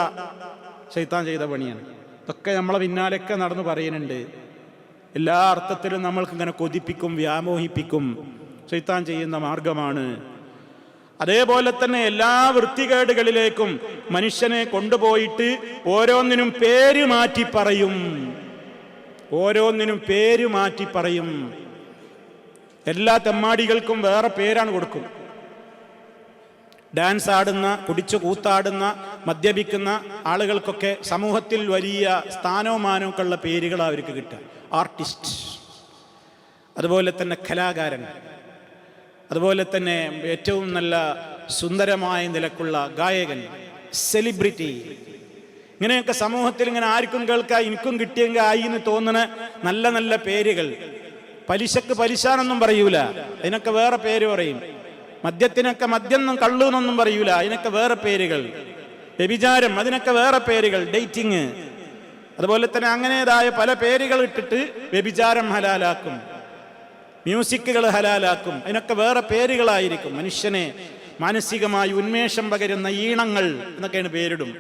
ശൈത്താൻ ചെയ്ത പണിയാണ്. ഇതൊക്കെ നമ്മളെ പിന്നാലെയൊക്കെ നടന്ന് പറയുന്നുണ്ട്. എല്ലാ അർത്ഥത്തിലും നമ്മൾക്ക് ഇങ്ങനെ കൊതിപ്പിക്കും, വ്യാമോഹിപ്പിക്കും. ശൈത്താൻ ചെയ്യുന്ന മാർഗമാണ്. അതേപോലെ തന്നെ എല്ലാ വൃത്തികേടുകളിലേക്കും മനുഷ്യനെ കൊണ്ടുപോയിട്ട് ഓരോന്നിനും പേര് മാറ്റി പറയും, ഓരോന്നിനും പേര് മാറ്റി പറയും. എല്ലാ തെമ്മാടികൾക്കും വേറെ പേരാണ് കൊടുക്കും. ഡാൻസ് ആടുന്ന, കുടിച്ചു കൂത്താടുന്ന, മദ്യപിക്കുന്ന ആളുകൾക്കൊക്കെ സമൂഹത്തിൽ വലിയ സ്ഥാനവും മാനവും ഒക്കെ ഉള്ള പേരുകളാണ് അവർക്ക് കിട്ടുക. ആർട്ടിസ്റ്റ്, അതുപോലെ തന്നെ കലാകാരൻ, അതുപോലെ തന്നെ ഏറ്റവും നല്ല സുന്ദരമായ നിലക്കുള്ള ഗായകൻ, സെലിബ്രിറ്റി. ഇങ്ങനെയൊക്കെ സമൂഹത്തിൽ ഇങ്ങനെ ആർക്കും കേൾക്കാം, എനിക്കും കിട്ടിയെങ്കിൽ ആയി എന്ന് തോന്നണ നല്ല നല്ല പേരുകൾ. പലിശക്ക് പലിശാനൊന്നും പറയൂല, അതിനൊക്കെ വേറെ പേര് പറയും. മദ്യത്തിനൊക്കെ മദ്യം കള്ളു എന്നൊന്നും പറയൂല, അതിനൊക്കെ വേറെ പേരുകൾ. വ്യഭിചാരം, അതിനൊക്കെ വേറെ പേരുകൾ. ഡേറ്റിങ്, അതുപോലെ തന്നെ അങ്ങനേതായ പല പേരുകൾ ഇട്ടിട്ട് വ്യഭിചാരം ഹലാലാക്കും, മ്യൂസിക്കുകൾ ഹലാലാക്കും. അതിനൊക്കെ വേറെ പേരുകളായിരിക്കും. മനുഷ്യനെ മാനസികമായി ഉന്മേഷം പകരുന്ന ഈണങ്ങൾ എന്നൊക്കെയാണ് പേരിടും.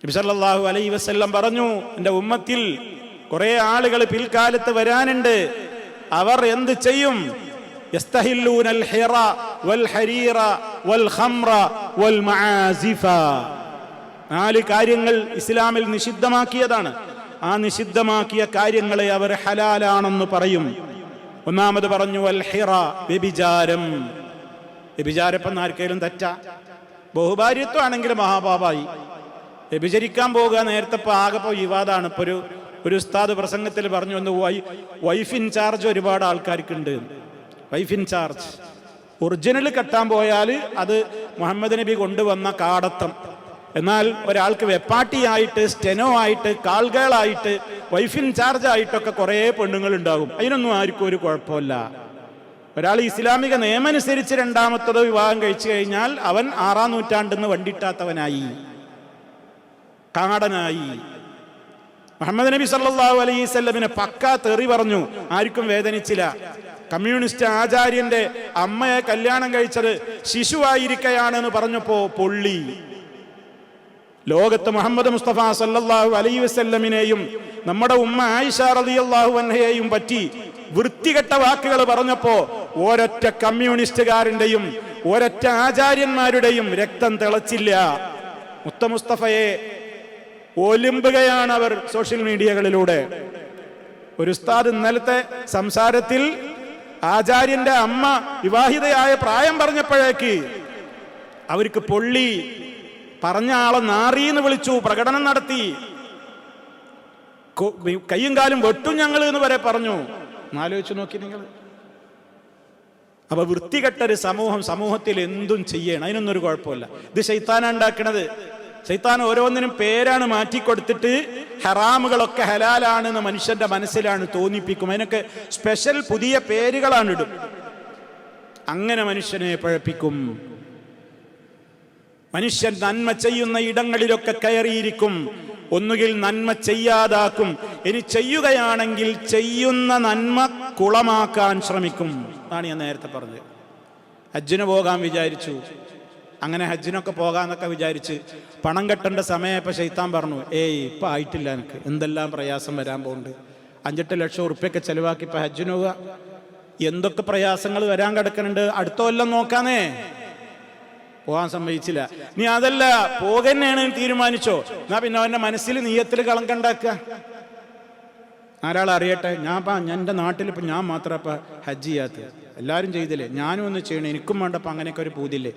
നബി സല്ലല്ലാഹു അലൈഹി വസല്ലം പറഞ്ഞു, എൻ്റെ ഉമ്മത്തിൽ കുറെ ആളുകൾ പിൽക്കാലത്ത് വരാനുണ്ട്. അവർ എന്ത് ചെയ്യും? യസ്തഹില്ലൂനൽ ഹിറ വൽ ഹരീറ വൽ ഖംറ വൽ മആസിഫ. 4 കാര്യങ്ങൾ ഇസ്ലാമിൽ നിഷിദ്ധമാക്കിയതാണ്. ആ നിഷിദ്ധമാക്കിയ കാര്യങ്ങളെ അവർ ഹലാലാണെന്ന് പറയും. ഒന്നാമത് പറഞ്ഞു വൽ ഹിറ, വ്യഭിചാരം. വ്യഭിചാരപ്പം ആർക്കെങ്കിലും തെറ്റാ? ബഹുഭാര്യത്വമാണെങ്കിൽ മഹാപാപായി. വ്യഭിചരിക്കാൻ പോകുക നേരത്തെ ഇപ്പൊ ആകെപ്പോ വിവാദമാണ്. ഇപ്പൊ ഒരു ഉസ്താദ് പ്രസംഗത്തിൽ പറഞ്ഞു, ഒന്ന് വൈഫ് ഇൻ ചാർജ് ഒരുപാട് ആൾക്കാർക്കുണ്ട്. വൈഫ് ഇൻ ചാർജ് ഒറിജിനൽ കെട്ടാൻ പോയാൽ അത് മുഹമ്മദ് നബി കൊണ്ടുവന്ന കാടത്തം. എന്നാൽ ഒരാൾക്ക് വെപ്പാട്ടിയായിട്ട്, സ്റ്റെനോ ആയിട്ട്, കാൾഗേളായിട്ട്, വൈഫ് ഇൻ ചാർജ് ആയിട്ടൊക്കെ കുറേ പെണ്ണുങ്ങൾ ഉണ്ടാകും. അതിനൊന്നും ആർക്കും ഒരു കുഴപ്പമില്ല. ഒരാൾ ഇസ്ലാമിക നിയമം അനുസരിച്ച് രണ്ടാമത്തത് വിവാഹം കഴിച്ചു കഴിഞ്ഞാൽ അവൻ 6-ാം നൂറ്റാണ്ടിൽ വണ്ടിട്ടാത്തവനായി, കാടനായി. മുഹമ്മദ് നബി സല്ലല്ലാഹു അലൈഹി വസല്ലമിനെ പക്കാ തെറി പറഞ്ഞു, ആർക്കും വേദനിച്ചില്ല. കമ്മ്യൂണിസ്റ്റ് ആചാര്യന്റെ അമ്മയെ കല്യാണം കഴിച്ചത് ശിശുവായിരിക്കയാണെന്ന് പറഞ്ഞപ്പോ പൊള്ളി. ലോകത്ത് മുഹമ്മദ് മുസ്തഫ സല്ലല്ലാഹു അലൈഹി വസല്ലമിനെയും നമ്മുടെ ഉമ്മ ആയിഷ റളിയല്ലാഹു അൻഹയെയും പറ്റി വൃത്തികെട്ട വാക്കുകൾ പറഞ്ഞപ്പോ ഒരൊറ്റ കമ്മ്യൂണിസ്റ്റുകാരന്റെയും ഒരൊറ്റ ആചാര്യന്മാരുടെയും രക്തം തിളച്ചില്ല. മുസ്തഫയെ ഒലിമ്പുകയാണ് അവർ സോഷ്യൽ മീഡിയകളിലൂടെ. ഒരു ഉസ്താദ് ഇന്നലത്തെ സംസാരത്തിൽ ആചാര്യന്റെ അമ്മ വിവാഹിതയായ പ്രായം പറഞ്ഞപ്പോഴേക്ക് അവർക്ക് പൊള്ളി. പറഞ്ഞ ആളെ നാറീന്ന് വിളിച്ചു, പ്രകടനം നടത്തി, കയ്യും കാലും വെട്ടും ഞങ്ങൾ എന്ന് വരെ പറഞ്ഞു. ആലോചിച്ചു നോക്കി നിങ്ങൾ. അപ്പൊ വൃത്തികെട്ടൊരു സമൂഹത്തിൽ എന്തും ചെയ്യണം, അതിനൊന്നും ഒരു കുഴപ്പമില്ല. ഇത് ശൈത്താനാ ഉണ്ടാക്കണത്. ശൈത്താൻ ഓരോന്നിനും പേരാണ് മാറ്റിക്കൊടുത്തിട്ട് ഹറാമുകളൊക്കെ ഹലാലാണെന്ന് മനുഷ്യന്റെ മനസ്സിലാണ് തോന്നിപ്പിക്കും. അതിനൊക്കെ സ്പെഷ്യൽ പുതിയ പേരുകളാണ് ഇടും. അങ്ങനെ മനുഷ്യനെ പഴപ്പിക്കും. മനുഷ്യൻ നന്മ ചെയ്യുന്ന ഇടങ്ങളിലൊക്കെ കയറിയിരിക്കും. ഒന്നുകിൽ നന്മ ചെയ്യാതാക്കും, ഇനി ചെയ്യുകയാണെങ്കിൽ ചെയ്യുന്ന നന്മ കുളമാക്കാൻ ശ്രമിക്കും. അതാണ് ഞാൻ നേരത്തെ പറഞ്ഞത്. ഹജ്ജിന് പോകാൻ വിചാരിച്ചു, അങ്ങനെ ഹജ്ജിനൊക്കെ പോകാന്നൊക്കെ വിചാരിച്ച് പണം കെട്ടേണ്ട സമയം ഇപ്പൊ ശൈത്താൻ പറഞ്ഞു, ഇപ്പൊ ആയിട്ടില്ല, എനിക്ക് എന്തെല്ലാം പ്രയാസം വരാൻ പോകുന്നുണ്ട്. 5-8 ലക്ഷം ഉറുപ്പ്യൊക്കെ ചെലവാക്കി ഇപ്പൊ ഹജ്ജിന് പോവുക, എന്തൊക്കെ പ്രയാസങ്ങൾ വരാൻ കിടക്കുന്നുണ്ട്, അടുത്ത കൊല്ലം നോക്കാന്നേ. പോകാൻ സമ്മതിച്ചില്ല. നീ അതല്ല പോകന്നെയാണ് തീരുമാനിച്ചോ, എന്നാ പിന്നെ അവന്റെ മനസ്സിൽ നീയത്തിൽ കളങ്കണ്ടാക്കുക. ആരാൾ അറിയട്ടെ, ഞാൻ എൻ്റെ നാട്ടിൽ ഇപ്പം ഞാൻ മാത്രം ഇപ്പം ഹജ്ജ് ചെയ്യാത്തത്, എല്ലാവരും ചെയ്തില്ലേ, ഞാനും ഒന്ന് ചെയ്യണം, എനിക്കും വേണ്ടപ്പോൾ അങ്ങനെയൊക്കെ ഒരു പൂതില്ലേ,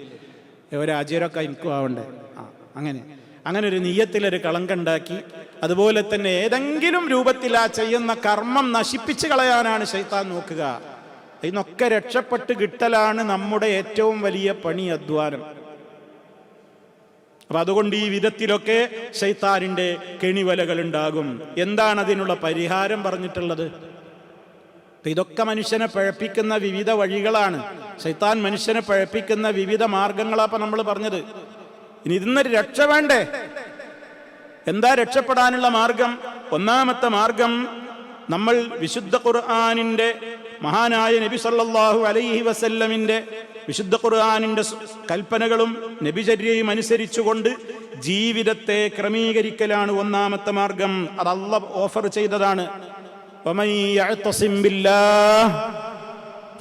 ഒരു അജീരൊക്കെ എനിക്കും ആവണ്ടേ. അങ്ങനെ ഒരു നീയത്തിലൊരു കളങ്കണ്ടാക്കി. അതുപോലെ തന്നെ ഏതെങ്കിലും രൂപത്തിൽ ആ ചെയ്യുന്ന കർമ്മം നശിപ്പിച്ച് കളയാനാണ് ശൈത്താൻ നോക്കുക. ഇതിനൊക്കെ രക്ഷപ്പെട്ട് കിട്ടലാണ് നമ്മുടെ ഏറ്റവും വലിയ പണി, അധ്വാനം. അപ്പൊ അതുകൊണ്ട് ഈ വിധത്തിലൊക്കെ ശൈത്താനിന്റെ കെണിവലകൾ ഉണ്ടാകും. എന്താണ് അതിനുള്ള പരിഹാരം പറഞ്ഞിട്ടുള്ളത്? ഇതൊക്കെ മനുഷ്യനെ പഴപ്പിക്കുന്ന വിവിധ വഴികളാണ്. ശൈത്താൻ മനുഷ്യനെ പഴപ്പിക്കുന്ന വിവിധ മാർഗങ്ങളാ ഇപ്പൊ നമ്മൾ പറഞ്ഞത്. ഇനി ഇതിന്നൊരു രക്ഷ വേണ്ടേ? എന്താ രക്ഷപ്പെടാനുള്ള മാർഗം? ഒന്നാമത്തെ മാർഗം, നമ്മൾ വിശുദ്ധ ഖുർആനിന്റെ, മഹാനായ നബി സല്ലല്ലാഹു അലൈഹി വസല്ലമിന്റെ വിശുദ്ധ ഖുർആനിന്റെ കൽപ്പനകളും നബിചര്യയും അനുസരിച്ചുകൊണ്ട് ജീവിതത്തെ ക്രമീകരിക്കലാണ് ഒന്നാമത്തെ മാർഗം. അത് അല്ലാഹ് ഓഫർ ചെയ്തതാണ്. വമൻ യഅ്തസിം ബില്ലാഹ്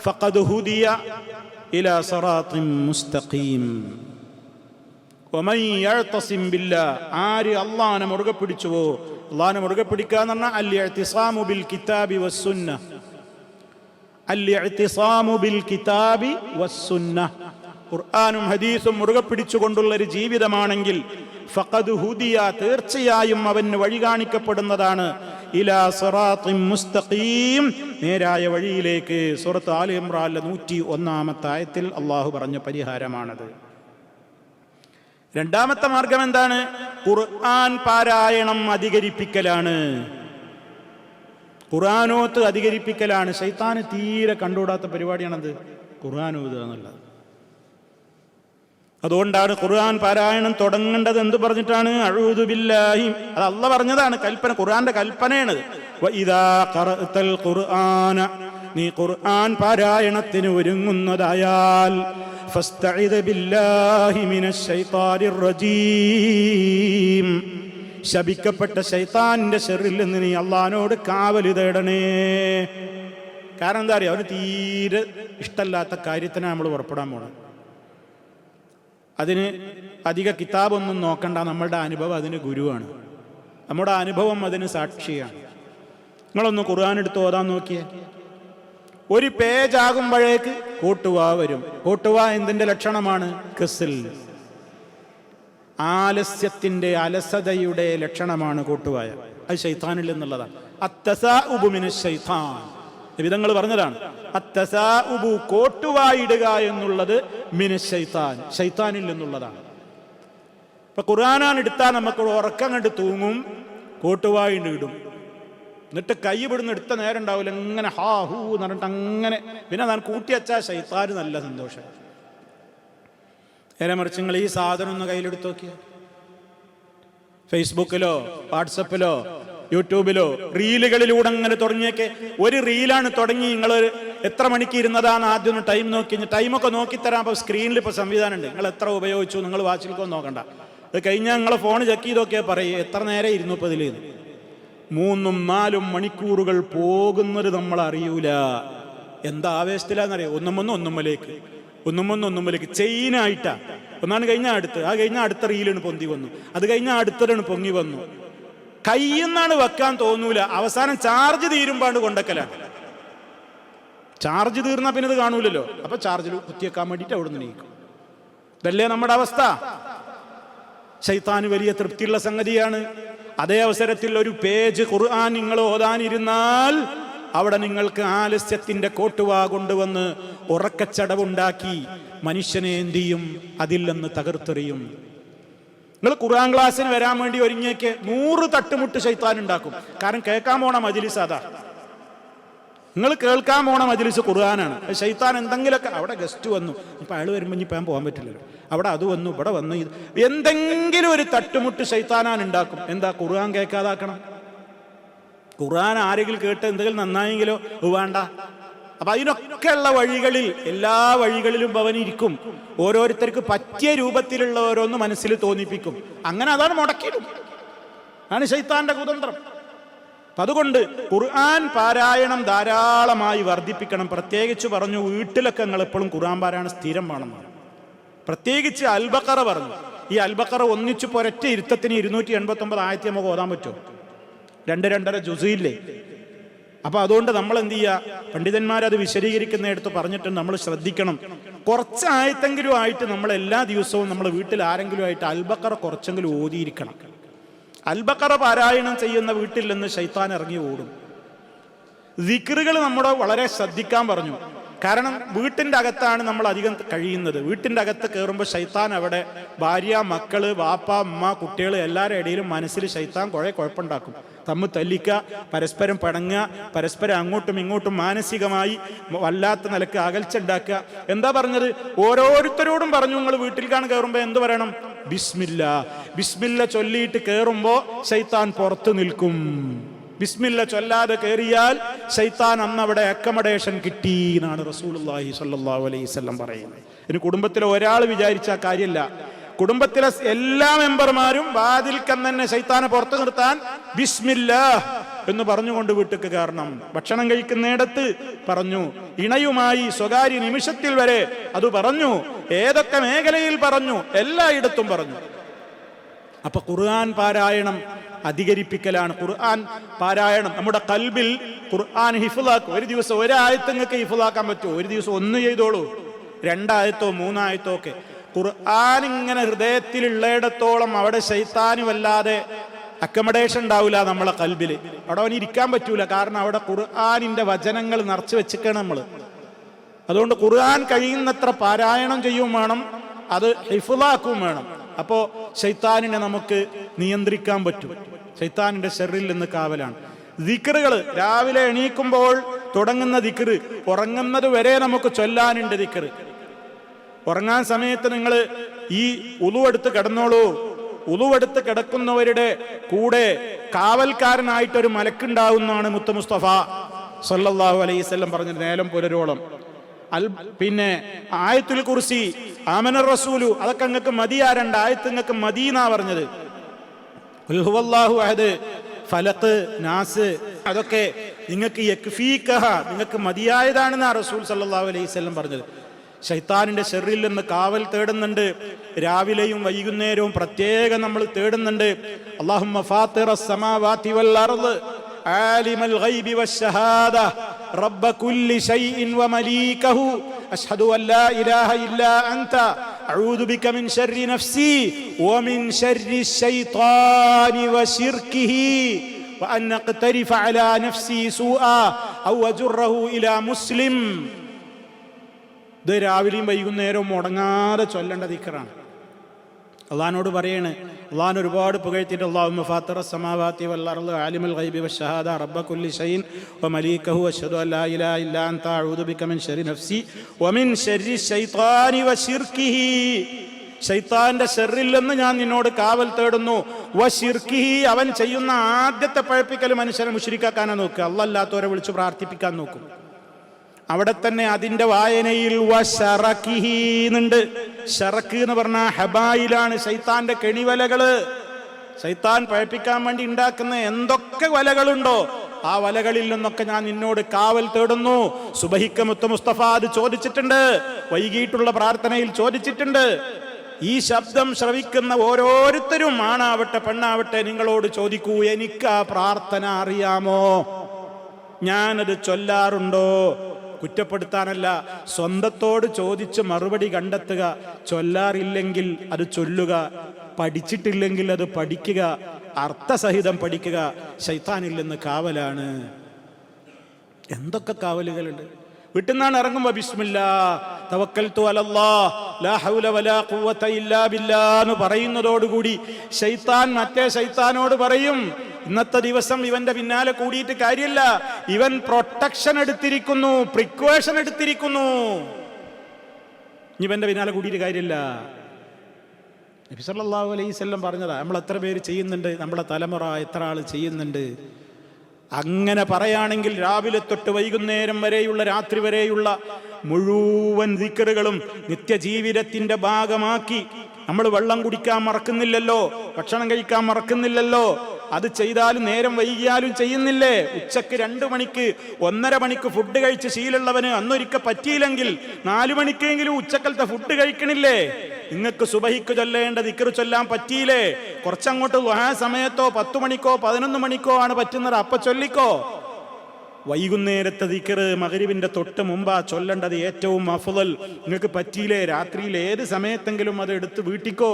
ഫഖദ് ഹുദിയ ഇലാ സിറാത്തിൻ മുസ്തഖീം. വമൻ യഅ്തസിം ബില്ലാഹ്, ആര് അല്ലാഹനെ മുറുകെ പിടിച്ചുവോ, അല്ലാഹനെ മുറുകെ പിടിക്കുക എന്ന് പറഞ്ഞാൽ അൽ-ഇഅ്തിസാമു ബിൽ കിതാബി വസ്സുന്ന, അൽ-ഇഅ്തിസാമു ബിൽ കിതാബി വസ്സുന്ന, ഖുർആനും ഹദീസും മുറുകെ പിടിച്ചുകൊണ്ടുള്ള ഒരു ജീവിതമാണെങ്കിൽ ഫഖദ് ഹുദിയ, തീർച്ചയായും അവന് വഴി കാണിക്കപ്പെടുന്നതാണ്, ഇലാ സിറാത്തിൻ മുസ്തഖീം, നേരായ വഴിയിലേക്ക്. സൂറത്ത് ആൽ ഇംറാനിലെ 101-ാമത്തെ ആയത്തിൽ അല്ലാഹു പറഞ്ഞ പരിഹാരമാണത്. രണ്ടാമത്തെ മാർഗം എന്താണ്? ഖുർആൻ പാരായണം അധികരിപ്പിക്കലാണ്, ഖുർആനോത്ത് അധികരിപ്പിക്കലാണ്. ശൈത്താന് തീരെ കണ്ടുകൂടാത്ത പരിപാടിയാണത് ഖുർആൻ ഓതുക എന്നുള്ളത്. അതുകൊണ്ടാണ് ഖുർആൻ പാരായണം തുടങ്ങേണ്ടത് എന്ത് പറഞ്ഞിട്ടാണ്? അഊദു ബില്ലാഹി. അത് അല്ലാഹ് പറഞ്ഞതാണ്, കൽപ്പന, ഖുർആന്റെ കൽപ്പനയാണ്. വഇദാ ഖറഅതൽ ഖുർആന, നീ ഖുർആൻ പാരായണത്തിന് ഒരുങ്ങുന്നതായാൽ ഫസ്തഇദ് ബില്ലാഹി മിനശ് ശൈത്താനിർ റജീം, ശപിക്കപ്പെട്ട ശൈത്താനിന്റെ ശർറിൽ നിന്ന് നീ അള്ളാഹിനോട് കാവൽ തേടണേ. കാരണം എന്താ അറിയാം, അവന് തീരെ ഇഷ്ടമല്ലാത്ത കാര്യത്തിനാണ് നമ്മൾ പുറപ്പെടാൻ പോണത്. അതിന് അധിക കിതാബൊന്നും നോക്കണ്ട, നമ്മളുടെ അനുഭവം അതിന് ഗുരുവാണ്, നമ്മുടെ അനുഭവം അതിന് സാക്ഷിയാണ്. നിങ്ങളൊന്ന് ഖുർആൻ എടുത്ത് ഓതാൻ നോക്കിയേ, ഒരു പേജ് ആകുമ്പോഴേക്ക് കോട്ടുവാ വരും. കോട്ടുവാ എന്തിന്റെ ലക്ഷണമാണ്? കസിൽ, ആലസ്യത്തിന്റെ, അലസതയുടെ ലക്ഷണമാണ് കോട്ടുവായ. അത് ശൈത്താനിൽ നിന്നുള്ളതാണ്. അത്തസാഉബു മിനശ് ശൈത്താൻ, വിധങ്ങൾ പറഞ്ഞതാണ്. അത്തസാഉബു, കോട്ടുവായിടുക എന്നുള്ളത് മിനശ് ശൈത്താൻ, ശൈത്താനിൽ നിന്നുള്ളതാണ്. ഇപ്പൊ ഖുർആനാണ് എടുത്താൽ നമുക്ക് ഉറക്കം കണ്ട് തൂങ്ങും, കോട്ടുവായിട്ട് ഇടും. എന്നിട്ട് കൈ വിടുന്ന എടുത്ത നേരം ഉണ്ടാവില്ല, ഇങ്ങനെ ഹാ ഹൂ എന്ന് പറഞ്ഞിട്ട് അങ്ങനെ. പിന്നെ ഞാൻ കൂട്ടിവച്ചാൽ ശൈത്താന് നല്ല സന്തോഷം. നേരെ മറിച്ച് നിങ്ങൾ ഈ സാധനം ഒന്ന് കയ്യിലെടുത്ത് നോക്കിയ, ഫേസ്ബുക്കിലോ വാട്സപ്പിലോ യൂട്യൂബിലോ റീലുകളിലൂടെ അങ്ങനെ തുടങ്ങിയൊക്കെ, ഒരു റീലാണ് തുടങ്ങി നിങ്ങൾ എത്ര മണിക്ക് ഇരുന്നതാണ് ആദ്യം ഒന്ന് ടൈം നോക്കി, ടൈമൊക്കെ നോക്കിത്തരാം. അപ്പോൾ സ്ക്രീനിൽ ഇപ്പോൾ സംവിധാനം ഉണ്ട്, നിങ്ങൾ എത്ര ഉപയോഗിച്ചു, നിങ്ങൾ വാച്ചിലേക്കൊന്നും നോക്കണ്ട. അത് കഴിഞ്ഞാൽ നിങ്ങളെ ഫോൺ ചെക്ക് ചെയ്തൊക്കെ പറയും എത്ര നേരം ഇരുന്നു. ഇപ്പോൾ ഇതിൽ 3-4 മണിക്കൂറുകൾ പോകുന്നത് നമ്മൾ അറിയൂല. എന്താ ആവേശത്തിലാന്നറിയാം, ഒന്നുമൊന്നുമലേക്ക് ചെയിനായിട്ടാ. ഒന്നാണ് കഴിഞ്ഞാൽ അടുത്ത്, ആ കഴിഞ്ഞാൽ അടുത്ത റീലാണ് പൊന്തി വന്നു, അത് കഴിഞ്ഞാൽ അടുത്തതാണ് പൊങ്ങി വന്നു. കയ്യെന്നാണ് വെക്കാൻ തോന്നൂല, അവസാനം ചാർജ് തീരുമ്പാണ്ട് കൊണ്ടക്കലാണ്. ചാർജ് തീർന്നാൽ പിന്നെ ഇത് കാണൂലല്ലോ, അപ്പൊ ചാർജിൽ കുത്തിയേക്കാൻ വേണ്ടിയിട്ട് അവിടെ നിന്ന് നീക്കും. ഇതല്ലേ നമ്മുടെ അവസ്ഥ? ശൈത്താന് വലിയ തൃപ്തിയുള്ള സംഗതിയാണ്. അതേ അവസരത്തിൽ ഒരു പേജ് ഖുർആൻ നിങ്ങൾ ഓതാനിരുന്നാൽ അവിടെ നിങ്ങൾക്ക് ആലസ്യത്തിന്റെ കോട്ടുവാ കൊണ്ടുവന്ന് ഉറക്കച്ചടവുണ്ടാക്കി മനുഷ്യനെ എന്ത് ചെയ്യും? അതിൽ നിന്ന് തകർത്തെറിയും. നിങ്ങൾ ഖുർആൻ ക്ലാസ്സിന് വരാൻ വേണ്ടി ഒരുങ്ങിയേക്ക് 100 തട്ടുമുട്ട് ശൈത്താൻ ഉണ്ടാക്കും. കാരണം കേൾക്കാൻ പോണ മജ്ലിസ് അതാ, നിങ്ങൾ കേൾക്കാൻ പോണ മജ്ലിസ് ഖുർആനാണ്. ശൈത്താൻ എന്തെങ്കിലുമൊക്കെ, അവിടെ ഗസ്റ്റ് വന്നു, ഇപ്പം അയാൾ വരുമ്പോൾ ഇപ്പം ഞാൻ പോകാൻ പറ്റില്ലല്ലോ, അവിടെ അത് വന്നു, ഇവിടെ വന്നു, ഇത് എന്തെങ്കിലും ഒരു തട്ടുമുട്ട് ശൈത്താനാൻ ഉണ്ടാക്കും. എന്താ? ഖുർആൻ കേൾക്കാതാക്കണം. ഖുർആൻ ആരെങ്കിലും കേട്ട് എന്തെങ്കിലും നന്നായെങ്കിലോ വേണ്ട. അപ്പൊ അതിനൊക്കെയുള്ള വഴികളിൽ, എല്ലാ വഴികളിലും അവനിരിക്കും. ഓരോരുത്തർക്ക് പറ്റിയ രൂപത്തിലുള്ള ഓരോന്ന് മനസ്സിൽ തോന്നിപ്പിക്കും. അങ്ങനെ അതാണ് മുടക്കിയിടും. ആണ് ശൈത്താന്റെ കുതന്ത്രം. അപ്പൊ അതുകൊണ്ട് ഖുർആൻ പാരായണം ധാരാളമായി വർദ്ധിപ്പിക്കണം. പ്രത്യേകിച്ച് പറഞ്ഞു, വീട്ടിലൊക്കെ നിങ്ങൾ എപ്പോഴും ഖുർആൻ പാരായണം സ്ഥിരം വേണമെന്നാണ്. പ്രത്യേകിച്ച് അൽ-ബഖറ പറഞ്ഞു. ഈ അൽ-ബഖറ ഒന്നിച്ച് പൊരറ്റ ഇരുത്തത്തിന് 289 ആയത്തി നമുക്ക് ഓതാൻ പറ്റുമോ? 2-2.5 ജുസില്ലേ. അപ്പൊ അതുകൊണ്ട് നമ്മൾ എന്ത് ചെയ്യുക? പണ്ഡിതന്മാരത് വിശദീകരിക്കുന്നിടത്ത് പറഞ്ഞിട്ടുണ്ട്, നമ്മൾ ശ്രദ്ധിക്കണം. കുറച്ച് ആയത്തെങ്കിലും ആയിട്ട് നമ്മൾ എല്ലാ ദിവസവും നമ്മൾ വീട്ടിൽ ആരെങ്കിലും ആയിട്ട് അൽ-ബഖറ കുറച്ചെങ്കിലും ഓതിയിരിക്കണം. അൽ-ബഖറ പാരായണം ചെയ്യുന്ന വീട്ടിൽ നിന്ന് ശൈത്താൻ ഇറങ്ങി ഓടും. ദിക്റുകൾ നമ്മുടെ വളരെ ശ്രദ്ധിക്കാൻ പറഞ്ഞു. കാരണം വീട്ടിൻ്റെ അകത്താണ് നമ്മൾ അധികം കഴിയുന്നത്. വീട്ടിൻ്റെ അകത്ത് കയറുമ്പോൾ ശൈത്താൻ അവിടെ ഭാര്യ, മക്കള്, വാപ്പ, ഉമ്മ, കുട്ടികൾ എല്ലാവരുടെ ഇടയിലും മനസ്സിൽ ശൈത്താൻ കുറെ കുഴപ്പമുണ്ടാക്കും. തമ്മിൽ തല്ലിക്കുക, പരസ്പരം പിണങ്ങുക, പരസ്പരം അങ്ങോട്ടും ഇങ്ങോട്ടും മാനസികമായി വല്ലാത്ത നിലക്ക് അകൽച്ച ഉണ്ടാക്കുക. എന്താ പറഞ്ഞത്? ഓരോരുത്തരോടും പറഞ്ഞു, നിങ്ങൾ വീട്ടിലേക്കാണ് കയറുമ്പോൾ എന്ത് പറയണം? ബിസ്മില്ല. ബിസ്മില്ല ചൊല്ലിയിട്ട് കയറുമ്പോൾ ശൈത്താൻ പുറത്തു നിൽക്കും. ബിസ്മില്ല ചൊല്ലാതെ കയറിയാൽ ശൈത്താൻ അന്ന് അവിടെ അക്കമഡേഷൻ കിട്ടി എന്നാണ് റസൂലുള്ളാഹി സ്വല്ലല്ലാഹു അലൈഹി വസല്ലം പറയുന്നത്. ഇനി കുടുംബത്തിലെ ഒരാൾ വിചാരിച്ച കാര്യമില്ല, കുടുംബത്തിലെ എല്ലാ മെമ്പർമാരും വാതിൽക്കൽ തന്നെ ശൈത്താനെ പുറത്തു നിർത്താൻ ബിസ്മില്ലാ എന്ന് പറഞ്ഞുകൊണ്ട് വീട്ടിലേക്ക് കയറണം. ഭക്ഷണം കഴിക്കുന്നിടത്ത് പറഞ്ഞു, ഇണയുമായി സ്വകാര്യ നിമിഷത്തിൽ വരെ അത് പറഞ്ഞു, ഏതൊക്കെ മേഖലയിൽ പറഞ്ഞു, എല്ലായിടത്തും പറഞ്ഞു. അപ്പൊ ഖുർആൻ പാരായണം അധികരിപ്പിക്കലാണ്. ഖുർആൻ പാരായണം നമ്മുടെ കൽബിൽ ഖുർആൻ ഹിഫ്ളാക്കും. ഒരു ദിവസം ഒരായത്ത് നിങ്ങൾക്ക് ഹിഫ്ളാക്കാൻ പറ്റുമോ? ഒരു ദിവസം 1 ചെയ്തോളൂ, 2 ആയത്തോ 3 ആയത്തോ ഒക്കെ. ഖുർആൻ ഇങ്ങനെ ഹൃദയത്തിലുള്ളിടത്തോളം അവിടെ ശൈത്താന് വല്ലാതെ അക്കമഡേഷൻ ഉണ്ടാവില്ല നമ്മളെ കൽബിൽ. അവിടെ അവന് ഇരിക്കാൻ പറ്റൂല. കാരണം അവിടെ ഖുർആനിന്റെ വചനങ്ങൾ നിറച്ചു വെച്ചിരിക്കണം നമ്മൾ. അതുകൊണ്ട് ഖുർആൻ കഴിയുന്നത്ര പാരായണം ചെയ്യും വേണം, അത് ഹിഫ്ളാക്കും വേണം. അപ്പോൾ ശൈത്താനിനെ നമുക്ക് നിയന്ത്രിക്കാൻ പറ്റും. ശൈത്താനിന്റെ ശർറിൽ നിന്ന് കാവലാണ്. ദിക്റുകൾ രാവിലെ എണീക്കുമ്പോൾ തുടങ്ങുന്ന ദിക്റ്, ഉറങ്ങുന്നത് വരെ നമുക്ക് ചൊല്ലാനുണ്ട് ദിക്റ്. ഉറങ്ങാൻ സമയത്ത് നിങ്ങൾ ഈ ഉളുവെടുത്ത് കിടന്നോളൂ. ഉളുവെടുത്ത് കിടക്കുന്നവരുടെ കൂടെ കാവൽക്കാരനായിട്ടൊരു മലക്കുണ്ടാവുന്നതാണ് മുത്ത് മുസ്തഫ സല്ലല്ലാഹു അലൈഹി വസല്ലം പറഞ്ഞത്. നേരം പുലരോളം പിന്നെ ആയത്തുൽ കുർസി, ആമനർ റസൂലു, അതൊക്കെ നിങ്ങൾക്ക് മതിയാ. 2 ആയത്ത് നിങ്ങൾക്ക് മദീനാ പറഞ്ഞത്. ഖുൽ ഹുവല്ലാഹു അഹദ്, ഫലഖ്, നാസ്, അതൊക്കെ നിങ്ങൾക്ക് യക്ഫീകഹ, നിങ്ങൾക്ക് മതിയായതാണെന്നാ റസൂൽ സല്ലല്ലാഹു അലൈഹി വസല്ലം പറഞ്ഞത്. ശൈത്താനിന്റെ ശർറിൽ നിന്ന് കാവൽ തേടുന്നുണ്ട്. രാവിലെയും വൈകുന്നേരവും പ്രത്യേകം നമ്മൾ തേടുന്നുണ്ട്. അല്ലാഹുമ്മ ഫാത്തിറസ് സമാവാതി വൽ അർദ് ആലിമൽ ഗൈബി വശഹാദ റബ്ബ കുല്ലി ശൈഇൻ വമലീകഹു അഷ്ഹദു അൻ ലാ ഇലാഹ ഇല്ലാ അൻത അഊദു ബിക മിൻ ശർരി നഫ്സി വമിൻ ശർരി ശൈത്വാനി വശിർകിഹി വഅൻ അഖ്തരിഫ അലാ നഫ്സി സൂആ ഔ അജുറഹു ഇലാ മുസ്ലിം. ഇത് രാവിലെയും വൈകുന്നേരവും മുടങ്ങാതെ ചൊല്ലേണ്ട ദിക്റാണ്. അള്ളാഹിനോട് പറയണേ, അള്ളാഹിൻ ഒരുപാട് പുകഴ്ത്തിയിട്ട് അല്ലാഹുമ്മ ഫാത്തിറസ് സമാവാതി വൽ അർദ് ആലിമുൽ ഗൈബി വശഹാദ റബ്ബ കുല്ലി ശൈഇൻ വമലീകഹു അഷ്ഹദു അൻ ലാ ഇലാഹ ഇല്ലാ അൻത അഊദു ബിക മിൻ ശർരി നഫ്സി വമിൻ ശർരി ശൈത്വാനി വശിർകിഹി. ശൈത്താന്റെ ശർറിൽ നിന്ന് ഞാൻ നിന്നോട് കാവൽ തേടുന്നു. വശിർകിഹി, അവൻ ചെയ്യുന്ന ആദ്യത്തെ പഴപ്പിക്കൽ മനുഷ്യനെ മുശ്രിക്കാക്കാനാ നോക്കുക. അല്ലാഹ് അല്ലാത്തവരെ വിളിച്ച് പ്രാർത്ഥിപ്പിക്കാൻ നോക്കും. അവിടെ തന്നെ അതിന്റെ വായനയിൽ വശറക്കിഹീന്നുണ്ട്. ഷറക്ക് എന്ന് പറഞ്ഞാൽ ഹബായിലാണ്, ശൈത്താന്റെ കെണിവലകള്. ശൈത്താൻ പഴപ്പിക്കാൻ വേണ്ടി ഉണ്ടാക്കുന്ന എന്തൊക്കെ വലകളുണ്ടോ ആ വലകളിൽ നിന്നൊക്കെ ഞാൻ നിന്നോട് കാവൽ തേടുന്നു. സുബഹിക്ക് മുത്ത് മുസ്തഫ അത് ചോദിച്ചിട്ടുണ്ട്, വൈകിട്ടുള്ള പ്രാർത്ഥനയിൽ ചോദിച്ചിട്ടുണ്ട്. ഈ ശബ്ദം ശ്രവിക്കുന്ന ഓരോരുത്തരും, ആണാവട്ടെ പെണ്ണാവട്ടെ, നിങ്ങളോട് ചോദിക്കൂ, എനിക്ക് ആ പ്രാർത്ഥന അറിയാമോ? ഞാനത് ചൊല്ലാറുണ്ടോ? കുറ്റപ്പെടുത്താനല്ല, സ്വന്തത്തോട് ചോദിച്ച് മറുപടി കണ്ടെത്തുക. ചൊല്ലാറില്ലെങ്കിൽ അത് ചൊല്ലുക, പഠിച്ചിട്ടില്ലെങ്കിൽ അത് പഠിക്കുക, അർത്ഥസഹിതം പഠിക്കുക. ശൈത്താനിൽ നിന്ന് കാവലാണ്. എന്തൊക്കെ കാവലുകളുണ്ട്! വീട്ടിൽ നിന്നാണ് ഇറങ്ങുമ്പോ ബിസ്മില്ലാ തവക്കൽതു അലല്ലാഹ് ലാ ഹൗല വലാ ഖുവത ഇല്ലാ ബില്ലാഹ് എന്ന് പറയുന്നതോടുകൂടി ശൈത്താൻ മറ്റേ ശൈത്താനോട് പറയും, ഇന്നത്തെ ദിവസം ഇവന്റെ പിന്നാലെ കൂടിയിട്ട് കാര്യമില്ല, ഇവൻ പ്രൊട്ടക്ഷൻ എടുത്തിരിക്കുന്നു, പ്രിക്കോഷൻ എടുത്തിരിക്കുന്നു, ഇവന്റെ പിന്നാലെ കൂടിയിട്ട് കാര്യമില്ല. നബി സല്ലല്ലാഹു അലൈഹി വസല്ലം പറഞ്ഞതാ. നമ്മൾ എത്ര പേര് ചെയ്യുന്നുണ്ട്? നമ്മുടെ തലമുറ എത്ര ആൾ ചെയ്യുന്നുണ്ട്? അങ്ങനെ പറയാണെങ്കിൽ രാവിലെ തൊട്ട് വൈകുന്നേരം വരെയുള്ള, രാത്രി വരെയുള്ള മുഴുവൻ ദിക്റുകളും നിത്യജീവിതത്തിന്റെ ഭാഗമാക്കി നമ്മൾ വെള്ളം കുടിക്കാൻ മറക്കുന്നില്ലല്ലോ, ഭക്ഷണം കഴിക്കാൻ മറക്കുന്നില്ലല്ലോ. അത് ചെയ്താലും നേരം വൈകിയാലും ചെയ്യുന്നില്ലേ? ഉച്ചക്ക് 2 മണിക്ക് 1.5 മണിക്ക് ഫുഡ് കഴിച്ച് ശീലമുള്ളവന് അന്നൊരിക്കൽ പറ്റിയില്ലെങ്കിൽ 4 മണിക്കെങ്കിലും ഉച്ചക്കലത്തെ ഫുഡ് കഴിക്കണില്ലേ? നിങ്ങൾക്ക് സുബഹിക്ക് ചൊല്ലേണ്ട ദിക്ർ ചൊല്ലാൻ പറ്റിയില്ലേ? കുറച്ചങ്ങോട്ട് ആ സമയത്തോ 10 മണിക്കോ 11 മണിക്കോ ആണ് പറ്റുന്നത്, അപ്പൊ ചൊല്ലിക്കോ. വൈകുന്നേരത്തെ ദിക്ർ മഗ്രിബിന്റെ തൊട്ട് മുമ്പാ ചൊല്ലേണ്ടത് ഏറ്റവും അഫ്ളൽ. നിങ്ങൾക്ക് പറ്റിയില്ലേ? രാത്രിയിൽ ഏത് സമയത്തെങ്കിലും അത് എടുത്ത് വീട്ടിക്കോ.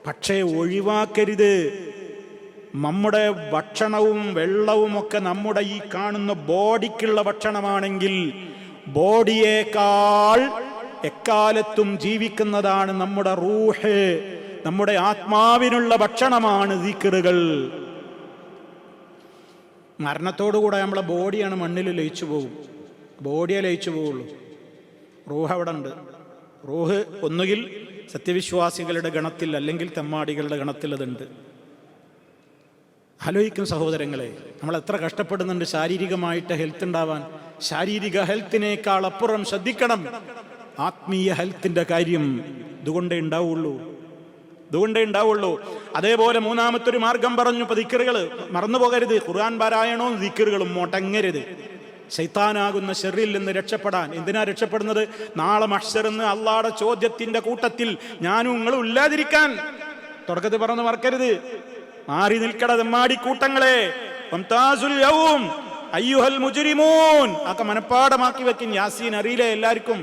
പക്ഷേ ഒഴിവാക്കരുത്. നമ്മുടെ ഭക്ഷണവും വെള്ളവും ഒക്കെ നമ്മുടെ ഈ കാണുന്ന ബോഡിക്കുള്ള ഭക്ഷണമാണെങ്കിൽ ബോഡിയേക്കാൾ എക്കാലത്തും ജീവിക്കുന്നതാണ് നമ്മുടെ റൂഹ്, നമ്മുടെ ആത്മാവിനുള്ള ഭക്ഷണമാണ് ദിക്റുകൾ. മരണത്തോടുകൂടെ നമ്മളെ ബോഡിയാണ് മണ്ണിൽ ലയിച്ചു പോകും, ബോഡിയെ ലയിച്ചു പോവുള്ളൂ. റൂഹ് അവിടെ ഉണ്ട്. റൂഹ് ഒന്നുകിൽ സത്യവിശ്വാസികളുടെ ഗണത്തിൽ അല്ലെങ്കിൽ തെമ്മാടികളുടെ ഗണത്തിൽ അതുണ്ട്. ആലോചിക്കും സഹോദരങ്ങളെ, നമ്മൾ എത്ര കഷ്ടപ്പെടുന്നുണ്ട് ശാരീരികമായിട്ട് ഹെൽത്ത് ഉണ്ടാവാൻ. ശാരീരിക ഹെൽത്തിനേക്കാൾ അപ്പുറം ശ്രദ്ധിക്കണം ആത്മീയ ഹെൽത്തിന്റെ കാര്യം. ഇതുകൊണ്ടേ ഉണ്ടാവുള്ളൂ. അതേപോലെ മൂന്നാമത്തൊരു മാർഗം പറഞ്ഞു. ഇപ്പൊ ദിക്റുകൾ മറന്നു പോകരുത്. ഖുർആൻ പാരായണവും ദിക്റുകളും മുടങ്ങരുത്. ശൈത്താനാകുന്ന ശർറിൽ നിന്ന് രക്ഷപ്പെടാൻ. എന്തിനാ രക്ഷപ്പെടുന്നത്? നാളെ മഹ്ശറിന്ന് അള്ളാഹുടെ ചോദ്യത്തിന്റെ കൂട്ടത്തിൽ ഞാനും നിങ്ങളും ഇല്ലാതിരിക്കാൻ. തുടക്കത്തിൽ പറഞ്ഞു മറക്കരുത്. മാറി നിൽക്കട തെമ്മാടി കൂട്ടങ്ങളെ. അയ്യുഹൽ മുജ്രിമൂൻ ഒക്കെ മനപ്പാടമാക്കി വെക്കും. യാസീൻ അറിയില്ലേ എല്ലാവർക്കും?